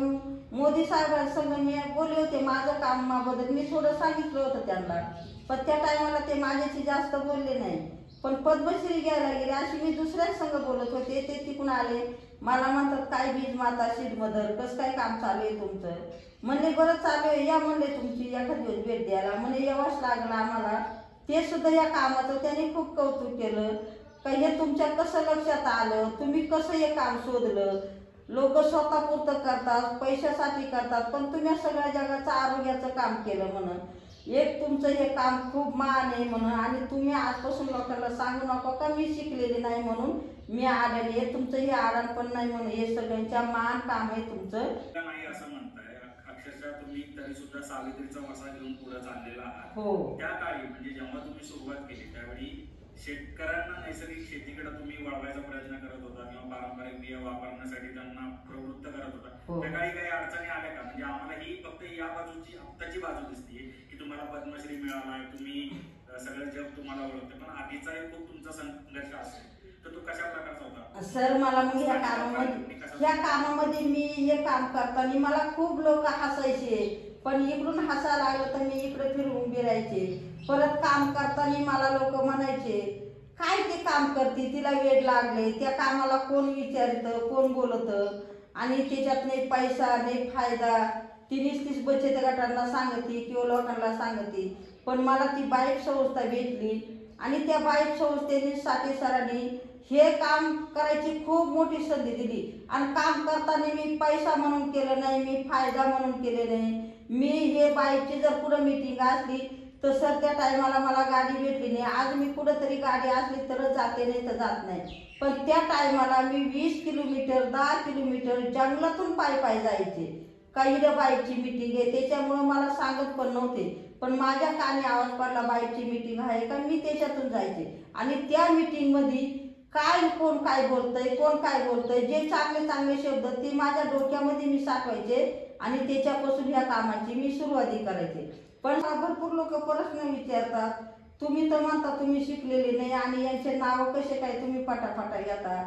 मोदी साहेबांसंग मी बोलले होते माझं कामाबद्दल मी थोडं सांगितलं होतं त्यांना, पण त्या टायमाला ते माझ्याशी जास्त बोलले नाही. पण पद्मश्री घ्यायला गेले अशी मी दुसऱ्याच संघ बोलत होते. ते तिकून आले मला म्हणतात काय बीज माता सीड मदर कसं काय काम चालू आहे तुमचं? म्हणले बरं चालू आहे, या म्हणले तुमची एखाद दिवस भेट द्यायला. म्हणजे यावंच लागलं आम्हाला. ते सुद्धा या कामाचं त्यांनी खूप कौतुक केलं का हे तुमच्या कसं लक्षात आलं, तुम्ही कसं हे काम शोधलं. लोक स्वतःपुरतं करतात, पैशासाठी करतात, पण तुम्ही सगळ्या जगाचं आरोग्याचं काम केलं म्हणून. एक तुमचं हे काम खूप महान आहे म्हणून. आणि तुम्ही आजपासून लोकांना सांगू नका का मी शिकलेली नाही म्हणून मी आलेली आहे. तुमचं हे आडाणपण नाही म्हणून, हे सगळ्यांच्या महान काम आहे तुमचं. नाही असं म्हणताय, अक्षरशः तुम्ही तरी सुद्धा सावित्रीचा वसा घेऊन पुढे चाललेला आहात. त्या काळी म्हणजे जेव्हा तुम्ही सुरुवात केली त्यावेळी शेतकऱ्यांना नैसर्गिक शेतीकडे तुम्ही वळवायचा प्रयत्न करत होता किंवा पारंपरिक बिया वापरण्यासाठी त्यांना प्रवृत्त करत होता. त्या काळी काही अडचणी आल्या का? म्हणजे आम्हाला ही फक्त या बाजूची आत्ताची बाजू दिसते की तुम्हाला पद्मश्री मिळाला, तुम्ही सगळं जग तुम्हाला ओळखते, पण आधीचा एक खूप तुमचा संघर्ष असेल तर तो कशा प्रकारचा होता? सर मला मग ह्या कामामध्ये मी हे काम करताना मला खूप लोक हसायचे, पण इकडून हसायला लागलं तर मी इकडे फिरून उभी राहायचे. परत काम करताना मला लोक म्हणायचे काय ते काम करते, तिला वेड लागले, त्या कामाला कोण विचारतं कोण बोलतं आणि त्याच्यात नाही पैसा नाही फायदा. तीच बचत गटांना सांगते किंवा लोकांना सांगते. पण मला ती बाईक संस्था भेटली आणि त्या बाईक संस्थेने साठे सरांनी हे काम करायची खूप मोठी संधी दिली. आणि काम करताना मी पैसा म्हणून केलं नाही, मी फायदा म्हणून केले नाही. मी हे बाईकची जर पुढं मीटिंग असली तर सर त्या टायमाला मला गाडी भेटली नाही. आज मी कुठंतरी गाडी असली तरच जाते, नाही तर जात नाही. पण त्या टायमाला मी 20 किलोमीटर 10 किलोमीटर जंगलातून पायी जायचे. काही बाईकची मीटिंग आहे त्याच्यामुळं मला सांगत पण नव्हते, पण माझ्या कानी आवाज पडला बाईकची मीटिंग आहे का मी त्याच्यातून जायचे. आणि त्या मीटिंगमध्ये काय कोण काय बोलतंय कोण काय बोलतंय जे चांगले चांगले शब्द ते माझ्या डोक्यामध्ये मी साठवायचे आणि त्याच्यापासून ह्या कामाची मी सुरुवाती करायचे. पण भरपूर लोक प्रश्न विचारतात, तुम्ही तर म्हणता तुम्ही शिकलेले नाही आणि यांचे नाव कसे काय तुम्ही पटापटा घेता.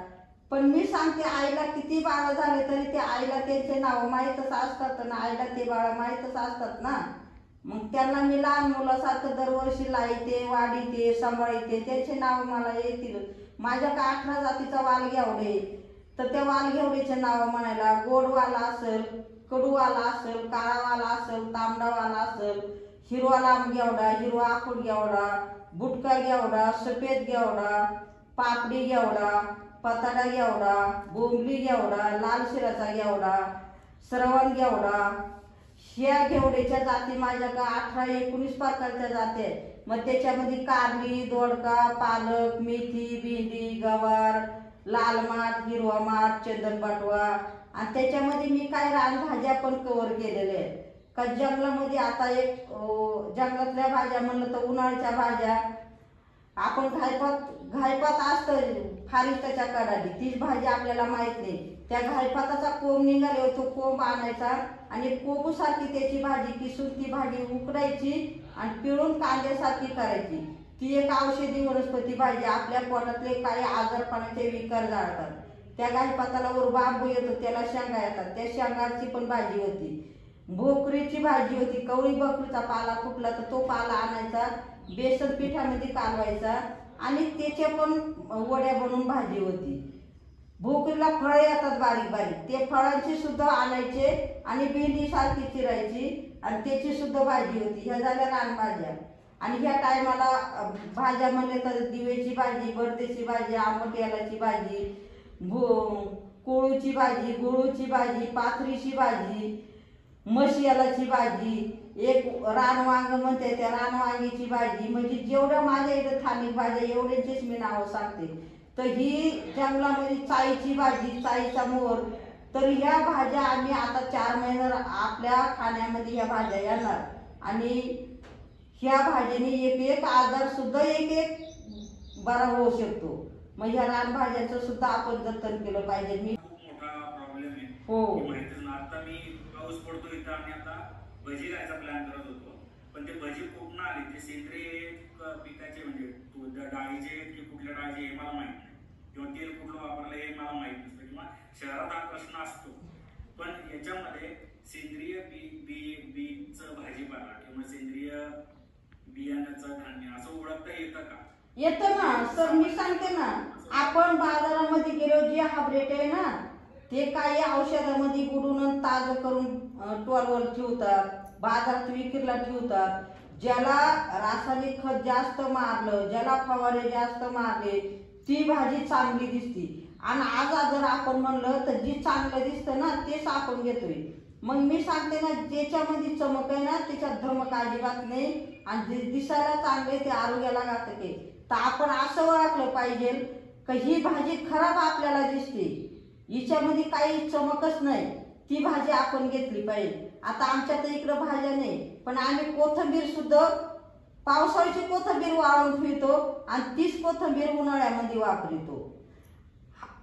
पण मी सांगते आईला किती बाळ झाले तरी ते आईला त्यांचे नाव माहीतच असतात ना, आईला ते बाळ माहीतच असतात ना. मग त्यांना मी लहान मुलासारखं दरवर्षी लाईते वाढीते सांभाळते, त्यांचे नाव मला येतील. माझ्या का 18 जातीचा वालघेवडे तर त्या वालघेवडेचे नाव म्हणायला गोडवाला असेल, कडूवाला असेल, काळावाला असेल, तांबडावाला असेल, हिरवा लांब घेवडा, हिरवा आखूड घेवडा, बुटका घेवडा, सफेद घेवडा, पापडी घेवडा, पताडा घेवडा, बोंबली घेवडा, लाल शिराचा घेवडा, श्रवण घेवडा, ह्या घेवड्याच्या जाती माझ्याकडे 18-19 प्रकारच्या जाती आहेत. मग त्याच्यामध्ये कारली, दोडका, पालक, मेथी, भेंडी, गवार, लाल माठ, हिरवा माठ, चंदन बाटवा, आणि त्याच्यामध्ये मी काही रानभाज्या पण कव्हर केलेल्या आहेत. का जंगलामध्ये आता एक जंगलातल्या भाज्या म्हणलं तर उन्हाळ्याच्या भाज्या आपण घायपात असतं फारिस्टाच्या कडाली, तीच भाजी आपल्याला माहित नाही. त्या घायपाताचा कोंब निघाले तो कोंब आणायचा आणि कोबूसारखी त्याची भाजी किसून ती भाजी उकडायची आणि पिळून कांद्यासारखी करायची. ती एक औषधी वनस्पती भाजी आपल्या पोटातले काही आजारपणाचे विकार जाळतात. त्या घायपाताला वर बांबू येतो, त्याला शेंगा येतात, त्या शेंगाची पण भाजी होती. भोकरीची भाजी होती, कवळी भोकरीचा पाला फुटला तर तो पाला आणायचा, बेसन पिठामध्ये कालवायचा आणि त्याच्या पण वड्या बनवून भाजी होती. भोकरीला फळं येतात बारीक बारीक, ते फळांची सुद्धा आणायचे आणि भेंडी सारखी चिरायची आणि त्याची सुद्धा भाजी होती. ह्या झाल्या रानभाज्या. आणि ह्या टायमाला भाज्या म्हणले तर दिवेची भाजी, बरदेची भाजी, आंबट यालाची भाजी, कोळूची भाजी, गुळूची भाजी, पाथरीची भाजी, मशियालाची भाजी, एक रानवांग म्हणते त्या रानवांगीची भाजी. म्हणजे जेवढं माझ्या इथं स्थानिक भाज्या एवढ्यांचीच मी नावं सांगते. तर ही जंगलामध्ये चाईची भाजी, चाईचा मोर. तर ह्या भाज्या आम्ही आता 4 महिने आपल्या खाण्यामध्ये ह्या भाज्या येणार आणि ह्या भाज्याने एक आजार सुद्धा एक बरा होऊ शकतो. मग ह्या रानभाज्याचं सुद्धा आपण जतन केलं पाहिजे. मी खूप मोठा प्रॉब्लेम आहे. हो माहितीच ना. आता मी पाऊस पडतो इथं आणि आता भजी खायचा प्लॅन करत होतो, पण ते भजी कुठून आली, ते सेंद्रिय पिकाचे म्हणजे डाळीचे की कुठल्या डाळीचे हे मला माहित नाही, किंवा तेल कुठलं वापरलं हे मला माहित नसतं, किंवा शहरात हा प्रश्न असतो. पण याच्यामध्ये सेंद्रिय बीचं भाजीपाला किंवा सेंद्रिय बियाण्याचं धान्य असं ओळखता येतं का? येतं ना सर. मी सांगते ना, आपण बाजारामध्ये गेलो जे हायब्रिड आहे ना ते काही औषधामध्ये बुडून ताजं करून टोलवर ठेवतात, बाजारात विक्रीला ठेवतात. ज्याला रासायनिक खत जास्त मारलं, ज्याला फवारे जास्त मारले, ती भाजी चांगली दिसती. आणि आज जर आपण म्हणलं तर जी चांगलं दिसतं ना तेच आपण घेतोय. मग मी सांगते ना, ज्याच्यामध्ये चमक आहे ना त्याच्यात धमक अजिबात नाही, आणि जे दिसायला चांगले ते आरोग्याला घातक. तर आपण असं ओळखलं पाहिजे की ही भाजी खराब आपल्याला दिसते, हिच्यामध्ये काही चमकच नाही, ती भाजी आपण घेतली पाहिजे. आता आमच्या तर इकडं भाज्या नाही, पण आम्ही कोथिंबीर सुद्धा पावसाळ्याची कोथिंबीर वाळवून ठेवतो आणि तीच कोथिंबीर उन्हाळ्यामध्ये वापरतो.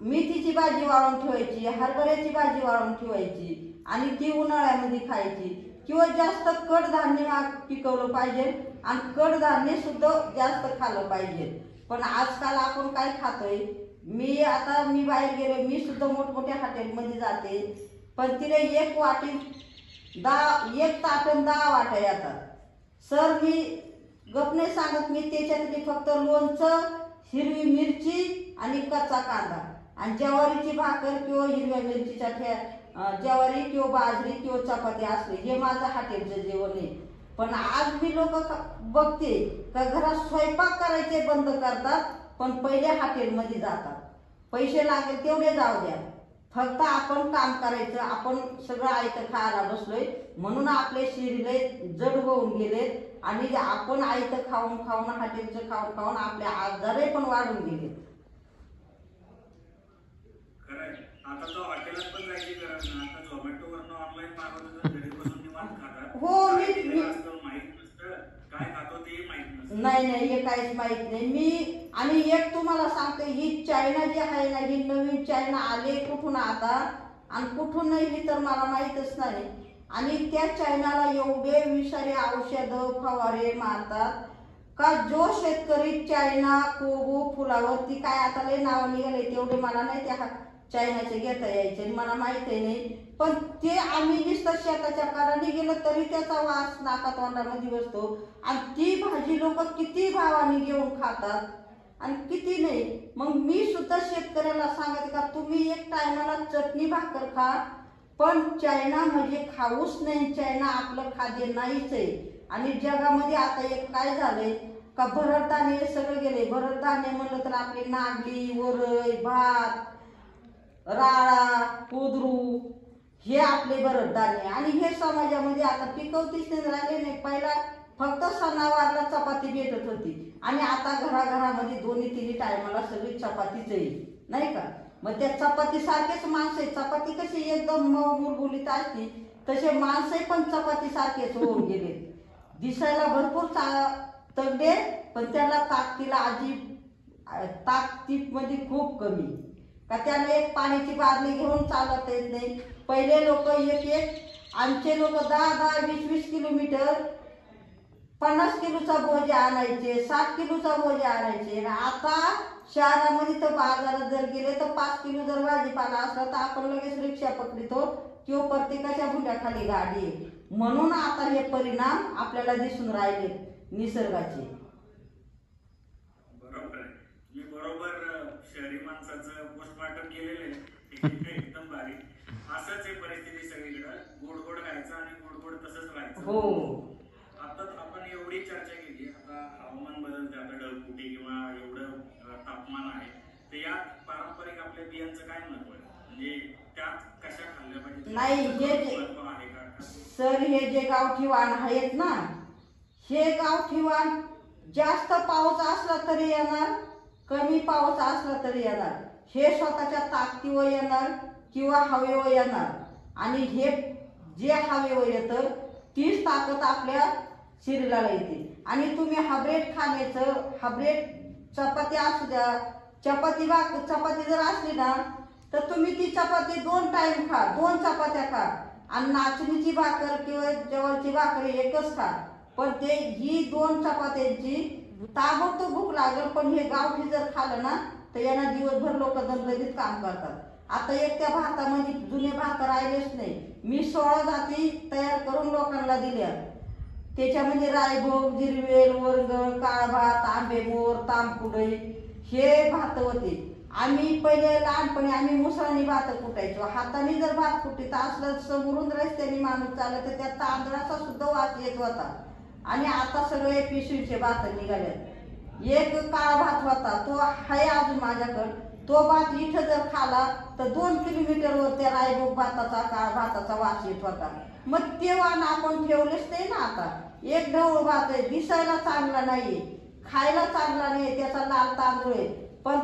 मेथीची भाजी वाळवून ठेवायची, हरभऱ्याची भाजी वाळवून ठेवायची आणि ती उन्हाळ्यामध्ये खायची. किंवा जास्त कडधान्य पिकवलं पाहिजे आणि कडधान्य सुद्धा जास्त खाल्लं पाहिजे. पण आजकाल आपण काय खातोय, मी बाहेर गेलो, मी सुद्धा मोठमोठ्या हॉटेलमध्ये जाते, पण तिने एक ताटण 10 वाट्या येतात. सर मी गप नाही सांगत, मी त्याच्यातली फक्त लोणचं, हिरवी मिरची आणि कच्चा कांदा आणि ज्वारीची भाकर किंवा हिरव्या मिरचीच्या ज्वारी किंवा बाजरी किंवा चपाती असले, हे माझं हॉटेलचं जेवण आहे. पण आज मी लोक बघते का घरात स्वयंपाक करायचे बंद करतात, पण पहिले हॉटेलमध्ये जातात. पैसे लागेल तेवढे जाऊ द्या, फक्त आपण काम करायचं. आपण सगळं आयतं खायला बसलोय म्हणून आपले शरीर जड होऊन गेलेत आणि आपण आयतं खाऊन हॉटेलचं खाऊन आपले आजारही पण वाढून गेले. आता तो हॉटेलात पण जायची गरज नाही, आता झोमॅटोवरनं ऑनलाईन मागवलं तर घरी बसून निवांत खातात. हो मी माहित नसतं काय खातो ते माहित नसतं. नाही हे काहीच माहित नाही. मी आणि एक तुम्हाला सांगते, ही चायना जी आहे ना, ही नवीन चायना आले कुठून आता आणि कुठून नाही तर मला माहीतच नाही. आणि त्या चायनाला एवढे विषारी औषधं फवारे मारतात का जो शेतकरी चायना कोबू फुलावरती काय आता लय नाव निघाले, तेवढे मला नाही त्या चायनाचे घेता यायचे, मला माहिती नाही. पण ते आम्ही नुसतं शेताच्या काराने गेलं तरी त्याचा वास नाका तोंडामध्ये बसतो. आणि ती भाजी लोक किती भावाने घेऊन खातात आणि किती नाही. मग मी सुद्धा शेतकऱ्याला सांगते का तुम्ही एक टायमाला चटणी भाकर खा, पण चायना म्हणजे खाऊच नाही. चायना आपलं खाद्य नाहीच आहे. आणि जगामध्ये आता एक काय झालंय, का भरड धान्य हे सगळं गेले. भरड धान्य म्हणलं तर आपली नागली, वरई, भात, राळा, कुदरू हे आपले भरड धान्य. आणि हे समाजामध्ये आता पिकवतीच नाही राहिले नाही. पहिला फक्त सणावारला चपाती भेटत होती आणि आता घराघरामध्ये 2-3 टायमाला सगळी चपातीच येईल नाही का. मग त्या चपाती सारखेच माणसं आहे. चपाती कशी एकदम मुलगुलीत असती तसे माणसं पण चपाती सारखेच होऊन गेले. दिसायला भरपूर तगडे पण त्याला ताकदीमध्ये खूप कमी. का त्याला एक पाण्याची बादली घेऊन चालत येत नाही. पहिले लोक आमचे लोक 10-10, 20-20 किलोमीटर 50 किलोचा बोजा आणायचे, 60 किलोचा बोजा आणायचे. आता शहरामध्ये तर बाजारात जर गेले तर 5 किलो जर भाजीपाला असला तर आपण लगेच रिक्षा पकडतो किंवा प्रत्येकाच्या बुंड्याखाली गाडी आहे. म्हणून आता हे परिणाम आपल्याला दिसून राहिले निसर्गाचे. बरोबर आहे. मी बरोबर शहरी माणसाचं पोस्टमार्टम केलेलं आहे. एकदम भारी. असंच आहे परिस्थिती सगळीकडे. गोड गोड खायचं आणि गोड गोड तसंच राहायचं. हो. आता आपण एवढी चर्चा केली. आता हवामान बदलते, आता ढगफुटी किंवा एवढं तापमान आहे, तर यात पारंपरिक आपल्या बियांचं काय महत्व आहे? म्हणजे त्यात कशा खाल्ल्या पाहिजे? नाही हे महत्व आहे का? सर हे जे गावठी वाण आहेत ना, हे गावठी वाण जास्त पाऊस असला तरी येणार, कमी पाऊस असला तरी येणार. हे स्वतःच्या ताकदीवर येणार किंवा हवेवर येणार. आणि हे जे हवेवर येतं तीच ताकद आपल्या शरीराला येते. आणि तुम्ही हायब्रेड खाण्याचं, हायब्रेड चपाती असू द्या, चपाती जर असली ना तर तुम्ही ती चपाती 2 टाइम खा, 2 चपात्या खा. आणि नाचणीची भाकर किंवा जवळची भाकर एकच खा. पण ही 2 चपात्यांची ताबडतोब भूक लागेल. पण हे गावठी जर खाल्लं ना तर यांना दिवसभर लोक दणदणीत काम करतात. आता एक त्या भातामध्ये जुने भात राहिलेच नाही. मी 16 जाती तयार करून लोकांना दिल्या. त्याच्यामध्ये रायभोग, जिरवेल, वरंगळ, काळा भात, आंबेमोर, तांबकुडे हे भात होते. आम्ही पहिले लहानपणी आम्ही मुसळाने भात कुटायचो. हाताने जर भात कुटीत असलं समोरून रस्त्याने माणूस चालला तर त्या तांदळाचा सुद्धा वास येत होता. आणि आता सगळे पिशवीचे भात निघाले. एक काळा भात होता तो आहे अजून माझ्याकडं. तो भात इथं जर खाला तर 2 किलोमीटरवर त्या रायभोग भाताचा, काळा भाताचा वास येत होता. मग ते वाण आपण ठेवलेच नाही ना. आता एक ढवळ भात आहे, दिसायला चांगला नाहीये, खायला चांगला नाही, त्याचा लाल तांदूळ आहे. पण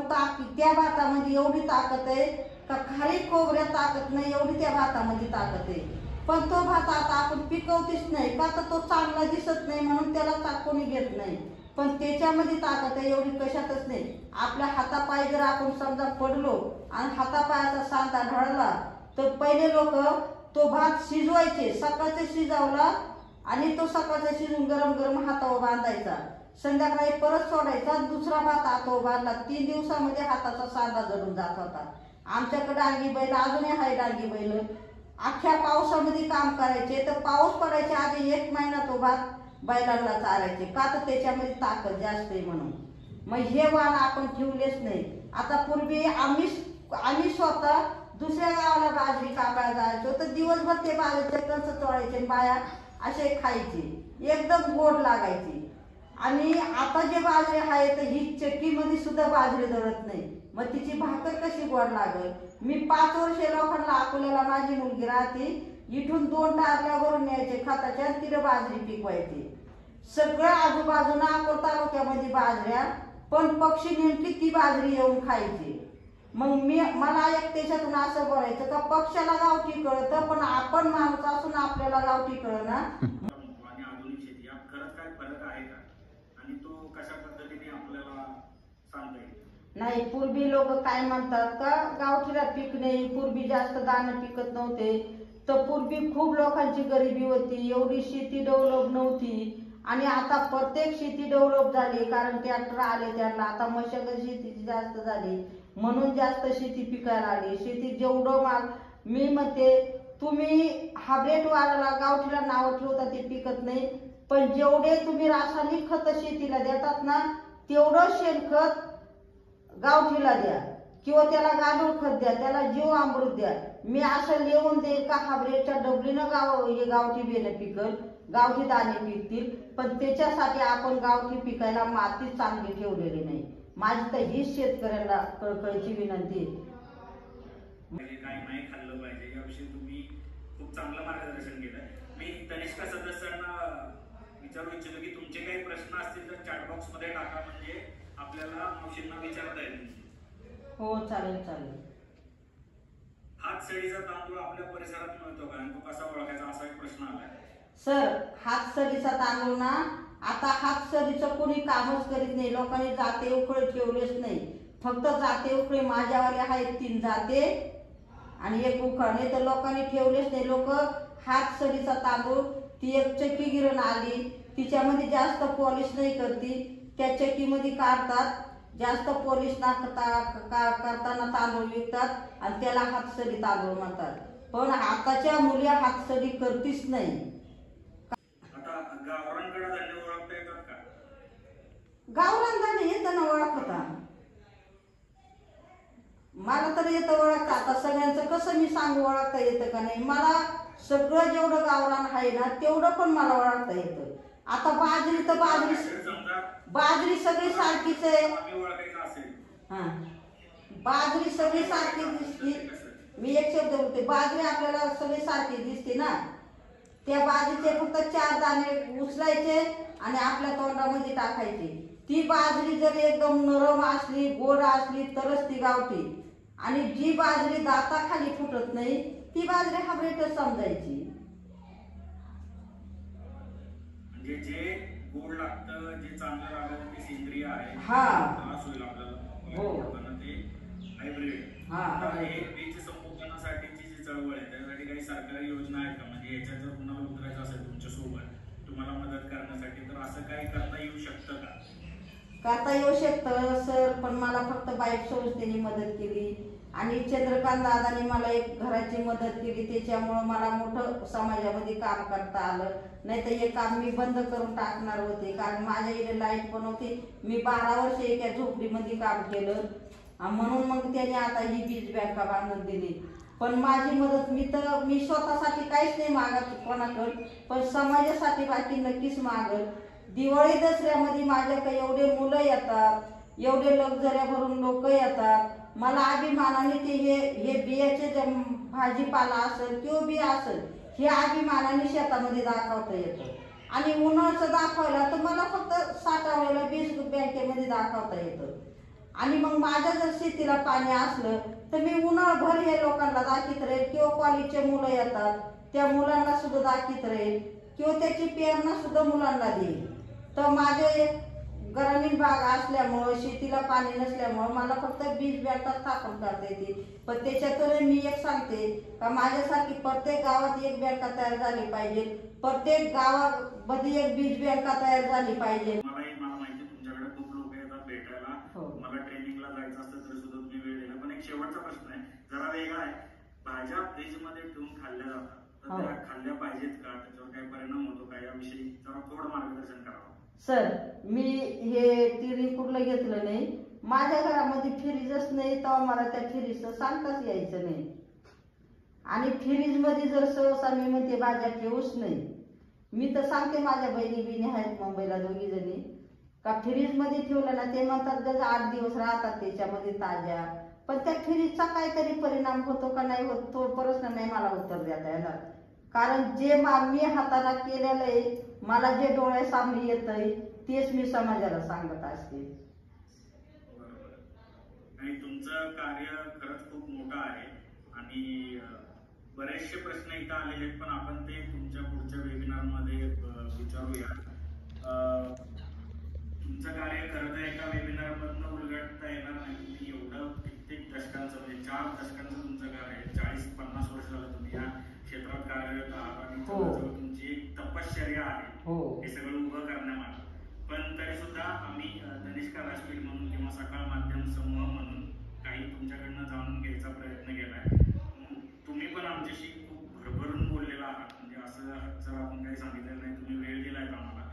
त्या भातामध्ये एवढी ताकद आहे का खाली खोबऱ्या ताकद नाही एवढी त्या भातामध्ये ताकद आहे. पण तो भात आता आपण पिकवतेच नाही का तर तो चांगला दिसत नाही म्हणून त्याला कोणी घेत नाही. पण त्याच्यामध्ये ताकद आहे एवढी कशातच नाही. आपल्या हातापाय जर आपण समजा पडलो आणि हातापायाचा सांधा ढळला तर पहिले लोक तो भात शिजवायचे. सकाळचा शिजवला आणि तो सकाळचा शिजून गरम गरम हातावर बांधायचा. संध्याकाळी परत सोडायचा, दुसरा भात हातावर बांधला. 3 दिवसामध्ये हाताचा सांधा जळून जात होता. आमच्याकडे डांगी बैल अजूनही आहे. डांगी बैल अख्ख्या पावसामध्ये काम करायचे. तर पाऊस पडायच्या आधी 1 महिना तो भात बैलांना चारायचे का तर त्याच्यामध्ये ताकद जास्त आहे म्हणून. मग हे वाण आपण ठेवलेच नाही. आता पूर्वी आम्ही स्वतः दुसऱ्या गावाला बाजरी कापायला जायचो तर दिवसभर ते बाजरीचे कंस चोळायचे. बाया असे खायचे, एकदम गोड लागायचे. आणि आता जे बाजरी आहे तर ही चक्कीमध्ये सुद्धा बाजरी दळत नाही. मग तिची भाकर कशी गोड लागल. मी 5 वर्ष लोकांना अकोल्याला माझी मुलगी राहते. इथून 2 टारल्यावरून न्यायचे खताच्या आणि तिला बाजरी पिकवायची. सगळं आजूबाजूला अकोला तालुक्यामध्ये बाजऱ्या, पण पक्षी नेमकी ती बाजरी येऊन खायची. मग मला एक त्याच्यातून असं बोलायचं का पक्षाला गावठी कळतं पण आपण माणूस असून आपल्याला गावठी कळना. आणि आधुनिक शेती यात खरंच काय फरक आहे का? आणि तो कशा पद्धतीने आपल्याला सांगता येईल? नाही, पूर्वी लोक काय म्हणतात का गावठीला पीक नाही, पूर्वी जास्त दाणे पिकत नव्हते. तर पूर्वी खूप लोकांची गरिबी होती, एवढी शेती डेव्हलप नव्हती. आणि आता प्रत्येक शेती डेव्हलप झाली कारण ट्रॅक्टर आले त्यांना. आता मशागत शेतीची जास्त झाली म्हणून जास्त शेती पिकायला आली. शेती जेवढं माल मी म्हणते तुम्ही हायब्रेड वाढला गावठीला नाव ठेवता ते पिकत नाही. पण जेवढे तुम्ही रासायनिक खत शेतीला देतात ना तेवढं शेणखत गावठीला द्या किंवा त्याला गांडूळ खत द्या, त्याला जीव अमृत द्या. मी असं लिहून देईल का हायब्रिडच्या डबलीनं हे गावठी बेलं पिकल, गावठी दाणे पिकतील, पण त्याच्यासाठी आपण गावठी पिकायला माती चांगली ठेवलेली नाही. माझी तर हीच शेतकऱ्यांना कळकळीची विनंती आहे. काही नाही खाल्लं पाहिजे याविषयी तुम्ही खूप चांगलं मार्गदर्शन केलंय. मी तनिष्का सदस्यांना विचारू इच्छितो की तुमचे काही प्रश्न असतील तर चॅट बॉक्स मध्ये टाका, म्हणजे आपल्याला मावशींना विचारता येईल. हो चालेल चालेल. हातसडीचा तांदूळ आपल्या परिसरात मिळतो का आणि तो कसा ओळखायचा असा एक प्रश्न आलाय. सर हातसडीचा तांदूळ ना, आता हातसडीचं कोणी कामच करीत नाही. लोकांनी जाते उकळे ठेवलेच नाही. फक्त जाते उकळे माझ्यावाले आहेत 3 जाते आणि 1 उखळ, नाही तर लोकांनी ठेवलेच नाही. लोक हातसडीचा तांदूळ, ती एक चक्की गिरण आली, तिच्यामध्ये जास्त पॉलिश नाही करती, त्या चक्कीमध्ये काढतात, जास्त पॉलिश करताना तांदूळ विकतात आणि त्याला हातसडी तांदूळ म्हणतात. पण आताच्या मुली हातसडी करतीच नाही. आता गावरानकडे धान्य ओळखता येतात का? गावरान धान्य येतं ना ओळखता, मला तर येतं ओळखता. आता सगळ्यांचं कसं मी सांगू ओळखता येतं का नाही, मला सगळं जेवढं गावरान आहे ना तेवढं पण मला ओळखता येतं. आता बाजरी तर बाजरी सगळी सारखीच आहे. हा, बाजरी सगळी सारखी दिसते. मी एक शब्द बोलते, बाजरी आपल्याला सगळी सारखी दिसते ना. त्या बाजरीचे फक्त 4 दाणे उचलायचे आणि आपल्या तोंडामध्ये टाकायचे. ती बाजरी जर एकदम नरम असली, गोड असली तरच ती गावठी, आणि जी बाजरी दाताखाली फुटत नाही ती बाजरी हायब्रिडच समजायची. म्हणजे जे गोड लागतं, जे चांगलं लागतं ते सेंद्रिय आहे. हा, त्रास होईल आपल्याला. हो, ते हायब्रिड. हा, हे बीज संवर्धनासाठीची जी चळवळ आहे त्यासाठी काही सरकारी योजना आहेत का? म्हणजे याच्यात जर कुणाला उतरायचं असेल तुमच्या सोबत तुम्हाला मदत करण्यासाठी, तर असं काही करता येऊ शकतं का? करता येऊ शकतं सर, पण मला फक्त बाईक संस्थेने मदत केली आणि चंद्रकांत दादांनी मला एक घराची मदत केली. त्याच्यामुळं मला मोठं समाजामध्ये काम करता आलं. नाही तर हे काम मी बंद करून टाकणार होते, कारण माझ्या इथे लाईट पण होती. मी 12 वर्ष एका झोपडीमध्ये काम केलं, म्हणून मग त्याने आता ही बीज बँका बांधून दिली. पण माझी मदत मी स्वतःसाठी काहीच नाही मागत कोणाकडं, पण समाजासाठी बाकी नक्कीच मागत. दिवाळी दसऱ्यामध्ये माझ्याकडे एवढे मुलं येतात, एवढे लक्झऱ्या भरून लोक येतात. मला अभिमानाने ते हे बियाचे भाजीपाला असेल किंवा बिया असेल हे अभिमानाने शेतामध्ये दाखवता येतं. आणि उन्हाळ्याचं दाखवायला तर मला फक्त साठवलेलं बीज बँकेमध्ये दाखवता येतं. आणि मग माझ्या जर शेतीला पाणी असलं तर मी उन्हाळभर हे लोकांना दाखवत राहील, किंवा कॉलेजचे मुलं येतात त्या मुलांना सुद्धा दाखवत राहील, किंवा त्याची प्रेरणा सुद्धा मुलांना देईल. तर माझे ग्रामीण भाग असल्यामुळं, शेतीला पाणी नसल्यामुळं मला फक्त बीज बँका स्थापन करता येते. पण त्याच्यातून मी एक सांगते का माझ्यासाठी प्रत्येक गावात एक बँका तयार झाली पाहिजे, प्रत्येक गावामध्ये एक बीज बँका तयार झाली पाहिजे. मला माहिती तुमच्याकडे खूप लोक येतात भेटायला, मला ट्रेनिंगला जायचं असतं तरी सुद्धा तुम्ही वेळ दिला. पण एक शेवटचा प्रश्न आहे, जरा वेगळा आहे. भाज्या फ्रीज मध्ये ठेवून खाल्ल्या जातात, तर त्या खाल्ल्या पाहिजेत का? त्याच्यावर काही परिणाम होतो का? याविषयी जरा थोडं मार्गदर्शन करावं. सर, मी हे तिरीपूरला घेतलं नाही. माझ्या घरामध्ये फ्रीजच नाही, तेव्हा मला त्या फ्रीजचं सांगताच यायचं नाही. आणि फ्रीजमध्ये जर सहसा मी म्हणते भाज्या ठेवूच नाही. मी तर सांगते, माझ्या बहिणी आहेत मुंबईला 2 जणी, का फ्रीजमध्ये ठेवलं ना ते म्हणतात जर 8 दिवस राहतात त्याच्यामध्ये ताज्या. पण त्या फ्रीजचा काहीतरी परिणाम होतो का नाही होत तो प्रश्न नाही मला उत्तर देता येणार. कारण जे मी हाताला केलेलं आहे, मला जे डोळ्यासामने येतंय तेच मी समाजाला सांगत असते. आणि तुमचं कार्य खरंच खूप मोठं आहे आणि बरेचसे प्रश्न इथं आलेले आहेत, पण आपण ते तुमच्या पुढच्या वेबिनार मध्ये विचारूया. तुमचं कार्य खरं तर एका वेबिनार मधनं उलगडता येणार नाही. एवढं कित्येक दशकांचं, म्हणजे 4 दशकांचं तुमचं कार्य आहे. 40-50 वर्ष झालं तुम्ही या क्षेत्रात कार्यरत आहात आणि जवळजवळ तुमची एक तपश्चर्या आहे हे सगळं उभं करण्यामागे. पण तरी सुद्धा आम्ही तनिष्का राजपीठ म्हणून किंवा सकाळ माध्यम समूह म्हणून काही तुमच्याकडनं जाणून घ्यायचा प्रयत्न केलाय. तुम्ही पण आमच्याशी खूप भरभरून बोललेला आहात, म्हणजे असं जर आपण काही सांगितलं नाही, तुम्ही वेळ दिलाय आम्हाला.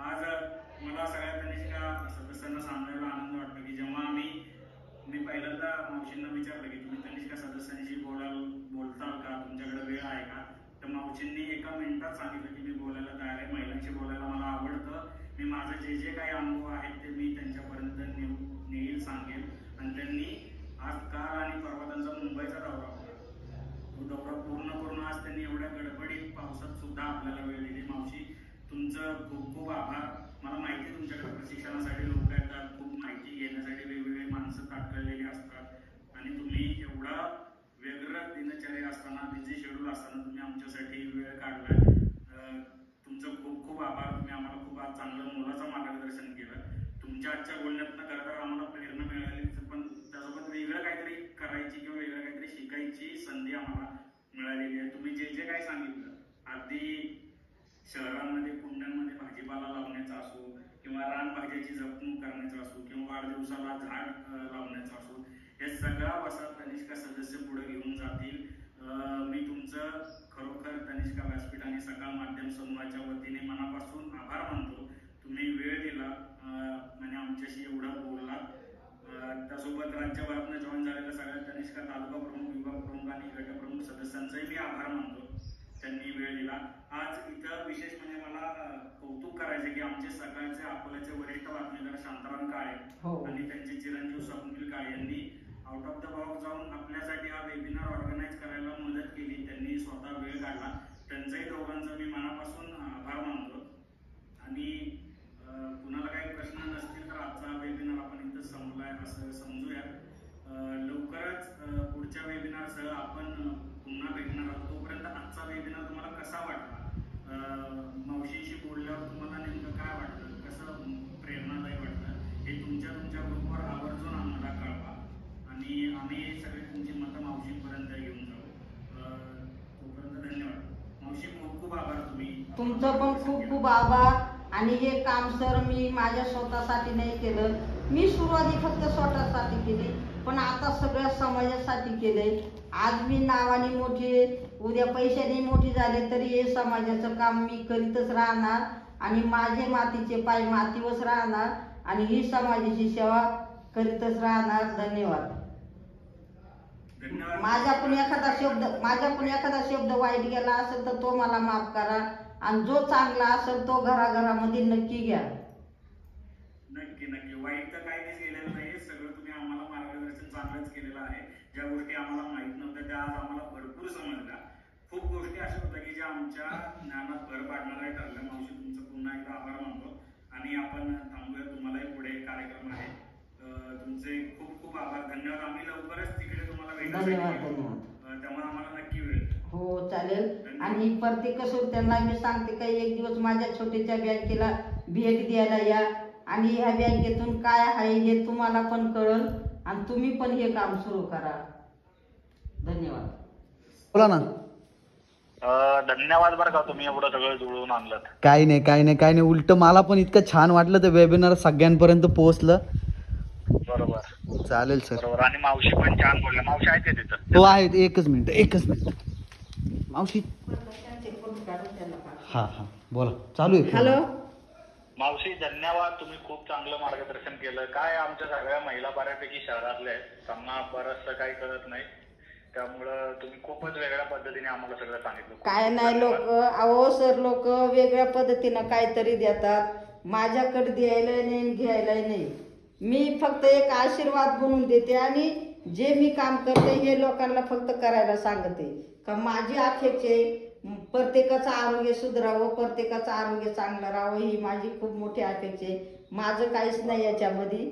आज मला सगळ्या तनिष्का सदस्यांना सांगायला आनंद वाटतो की जेव्हा मी बिझी शेड्यूल असताना तुम्ही आमच्यासाठी वेळ काढला. तुमचं खूप खूप आभार. तुम्ही आम्हाला खूप आज चांगलं मोलाचं मार्गदर्शन केलं. तुमच्या आजच्या बोलण्यातनं खरं आम्हाला प्रेरणा मिळाली, पण त्यासोबत वेगळं काहीतरी करायची किंवा वेगळं काहीतरी शिकायची संधी आम्हाला मिळालेली आहे. तुम्ही जे जे काही सांगितलं, अगदी शहरांमध्ये कुंड्यांमध्ये भाजीपाला लावण्याचा असो किंवा रानभाज्याची जपणूक करण्याचा असो किंवा वाढदिवसाला झाड लावण्याचा असो, हे सगळा वसा तनिष्का सदस्य पुढे घेऊन जातील. मी तुमचं खरोखर तनिष्का व्यासपीठ आणि सकाळ माध्यम समूहाच्या वतीने मनापासून आभार मानतो. तुम्ही वेळ दिला आणि आमच्याशी एवढं बोललात. त्यासोबत राज्यभरातनं जॉईन झालेल्या सगळ्या तनिष्का तालुका प्रमुख, विभाग प्रमुख आणि गटप्रमुख सदस्यांचाही मी आभार मानतो. त्यांनी वेळ दिला. आज इथं विशेष म्हणजे मला कौतुक करायचे की आमचे सकाळचे अकोल्याचे वरिष्ठ बातमीदार शांताराम काळे आणि त्यांचे चिरंजीव स्वप्नील काळे यांनी आउट ऑफ द बॉक्स जाऊन आपल्यासाठी हा वेबिनार ऑर्गनाईज करायला मदत केली. त्यांनी स्वतः वेळ काढला. त्यांचाही दोघांचा मी मनापासून आभार मानतो. आणि कुणाला काही प्रश्न नसतील तर आजचा वेबिनार आपण इथं संपलाय असं समजूया. लवकरच पुढच्या वेबिनारसह आपण पुन्हा भेटणार आहोत. तोपर्यंत आजचा वेबिनार तुम्हाला कसा वाटला, मावशीशी बोलल्यावर तुम्हाला नेमकं काय वाटलं, कसं प्रेरणादायी वाटलं, हे तुमच्या ग्रुपवर आवर्जून आम्हाला कळवा आणि आम्ही सगळे तुमची मतं मावशीपर्यंत घेऊन जाऊ. तोपर्यंत धन्यवाद. मावशी खूप खूप आभार. तुमचं पण खूप खूप आभार. आणि हे काम सर मी माझ्या स्वतःसाठी नाही केलं. मी सुरुवाती फक्त स्वतःसाठी केली, पण आता सगळ्या समाजासाठी केलंय. आज मी नावाने मोठी, उद्या पैशाने मोठी झाले तरी हे समाजाचं काम मी करीतच राहणार आणि माझे मातीचे पाय मातीवरच राहणार आणि ही समाजाची सेवा करीतच राहणार. धन्यवाद. माझ्याकडून एखादा शब्द वाईट गेला असेल तर तो मला माफ करा आणि जो चांगला असेल तो घराघरामध्ये नक्की घ्या. नक्की नक्की. वाईट तर काहीच गेलेलं नाही. सगळं तुम्ही आम्हाला मार्गदर्शन चांगलंच केलेलं आहे. ज्या गोष्टी आम्हाला माहित नव्हत्या त्या आज आम्हाला भरपूर समजल्या. खूप गोष्टी अशा होत्या की ज्या आमच्या ज्ञानात भर पाडणाऱ्या ठरल्या. मावशी तुमचं पुन्हा एकदा आभार मानतो आणि आपण थांबूया. तुम्हालाही पुढे कार्यक्रम आहे. तुमचे खूप खूप आभार. धन्यवाद. आम्ही लवकरच तिकडे तुम्हाला भेटायला त्यामुळे आम्हाला नक्की वेळ. हो चालेल. आणि प्रत्येक त्यांना मी सांगते का एक दिवस माझ्या छोट्याच्या बँकेला भेट द्यायला या आणि ह्या बँकेतून काय आहे हे तुम्हाला पण कळल आणि तुम्ही पण हे काम सुरू करा. धन्यवाद. बोला ना. धन्यवाद बरं का, तुम्ही एवढं सगळं जुळवून आणलं. काही नाही. उलट मला पण इतकं छान वाटलं. ते वेबिनार सगळ्यांपर्यंत पोहोचलं. बरोबर. चालेल सर. बरोबर. आणि मावशी पण छान बोलल्या. मावशी आहेत का तिथं? हो आहेत. एकच मिनिट मावशी. हा बोला. चालू आहे. हॅलो मावशी धन्यवाद. तुम्ही खूप चांगलं मार्गदर्शन केलं. काय आमच्या सगळ्या महिला बऱ्यापैकी शहरातल्या आहेत, त्यांना बरंचसं काही कळत नाही, त्यामुळं तुम्ही खूपच वेगळ्या पद्धतीने आम्हाला सगळं सांगितलं. काय नाही लोक वेगळ्या पद्धतीनं काहीतरी देतात. माझ्याकडे द्यायला नाही घ्यायला नाही. मी फक्त एक आशीर्वाद बनवून देते आणि जे मी काम करते हे लोकांना फक्त करायला सांगते. का माझी अपेक्षा प्रत्येकाचं आरोग्य सुधारावं, प्रत्येकाचं आरोग्य चांगलं राहावं ही माझी खूप मोठी अपेक्षा आहे. माझं काहीच नाही याच्यामध्ये,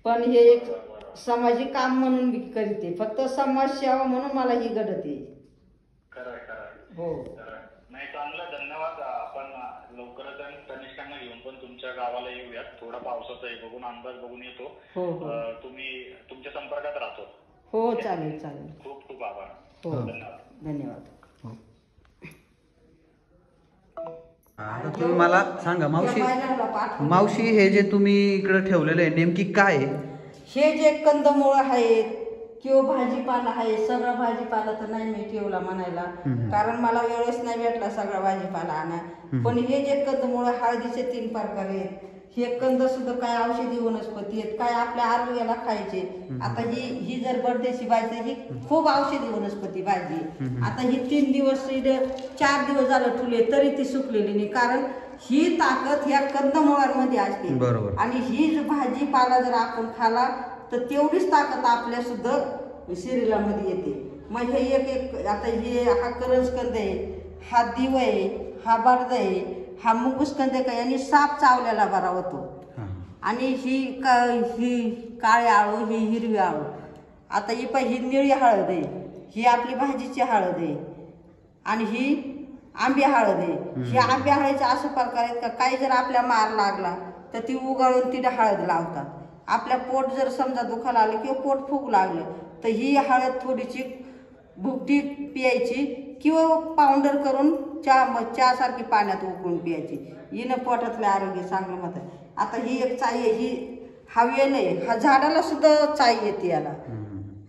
पण हे एक सामाजिक काम म्हणून मी करते. फक्त समाजसेवा म्हणून मला ही घडत आहे. हो नाही चांगलं. धन्यवाद. आपण लवकरच तनिष्कांना घेऊन पण तुमच्या गावाला येऊयात. थोडा पावसाचा हे बघून अंदाज बघून येतो. तुम्ही तुमच्या संपर्कात राहतो. हो चालेल. खूप खूप आभार. हो धन्यवाद. आता तुम्ही मला सांगा मावशी हे जे तुम्ही इकडे ठेवलेलं आहे नेमकी काय आहे? हे जे कंदमुळं आहेत किंवा भाजीपाला आहे, सगळा भाजीपाला तर नाही मी ठेवला म्हणायला, कारण मला वेळच नाही भेटला सगळा भाजीपाला आणा. पण हे जे कंदमुळं हळदीचे 3 प्रकार आहेत. हे कंद सुद्धा काय औषधी वनस्पती आहेत, काय आपल्या आरोग्याला खायचे. आता ही जर बर्देशी भाजी, ही खूप औषधी वनस्पती भाजी. आता ही 3 दिवस 4 दिवस झालं ठुले तरी ती सुकलेली नाही, कारण ही ताकद ह्या कंदमुळांमध्ये असते. बरोबर. आणि ही भाजीपाला जर आपण खाला तर तेवढीच ताकद आपल्या सुद्धा शरीरामध्ये येते. मग हे एक आता हे हा करंजकंद आहे, हा दिव आहे, हा बर्द आहे, हा मुंगूसकंद आहे, यांनी साप चावल्याला बरा होतो. आणि ही काळी आळू, ही हिरवी आळू. आता ही निळी हळद आहे, ही आपली भाजीची हळद आहे आणि ही आंबे हळद आहे. ही आंबे हळदीचा असं प्रकार आहेत का काही जर आपल्या मार लागला तर ती उगाळून तिला हळद लावतात. आपल्या पोट जर समजा दुखायला आलं किंवा पोट फूग लागलं तर ही हळद थोडीशी भुकटी पियायची किंवा पावडर करून चहासारखी पाण्यात उकळून पियायची. हिनं पोटातलं आरोग्य चांगलं होतं. आता ही एक चाई आहे, ही हवी नाही, हा झाडाला सुद्धा चाई येते याला,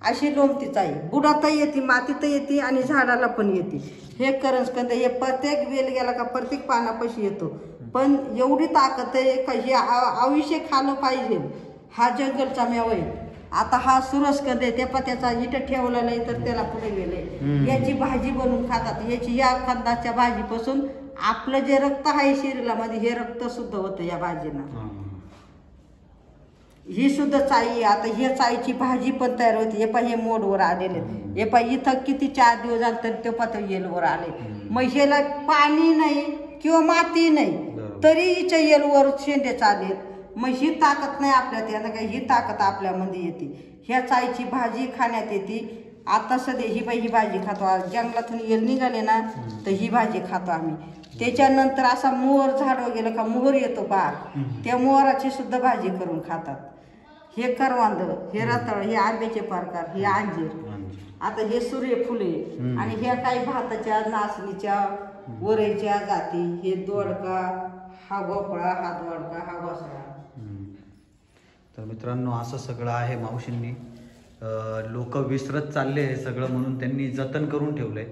अशी लोंबती चाई बुडातही येते, मातीतही येते आणि झाडाला पण येते. हे करंजकंद हे प्रत्येक वेल गेला का प्रत्येक पानापाशी येतो. पण एवढी ताकद आहे का हे आयुष्य खाल्लं पाहिजे. हा जंगलचा मेवा आहे. आता हा सुरसकंद आहे, त्या पत्याचा इथं ठेवला नाही तर त्याला पुढे गेले. याची भाजी बनवून खातात. याची या कंदाच्या भाजीपासून आपलं जे रक्त आहे शरीरामध्ये हे रक्त शुद्ध होतं या भाजीनं. ही सुद्धा चाई आहे. आता हे चाईची भाजी पण तयार होती. हे पण हे मोडवर आलेले, हे पण इथं किती 4 दिवस झाले तर ते पात येलवर आले. मग ह्याला पाणी नाही किंवा माती नाही तरी हिच्या येलवर शेंडे चालेत. मग ही ताकद नाही आपल्यात येणं काय, ही ताकद आपल्यामध्ये येते. ह्या चाईची भाजी खाण्यात येते. आता सध्या ही भाजी खातो. जंगलातून येल निघाले ना तर ही भाजी खातो आम्ही. त्याच्यानंतर असा मोहर झाड गेलं का मोहर येतो बाग, त्या मोहराची सुद्धा भाजी करून खातात. हे करवांद, हे रताळ, हे आंब्याचे प्रकार, हे अंजीर. आता हे सूर्यफुले आणि ह्या काही भाताच्या नाचणीच्या वरईच्या जाती. हे दोडका, हा गोफळा, हा दोडका, हा घोसाळा. तर मित्रांनो असं सगळं आहे मावशींनी. लोक विसरत चालले हे सगळं म्हणून त्यांनी जतन करून ठेवलंय.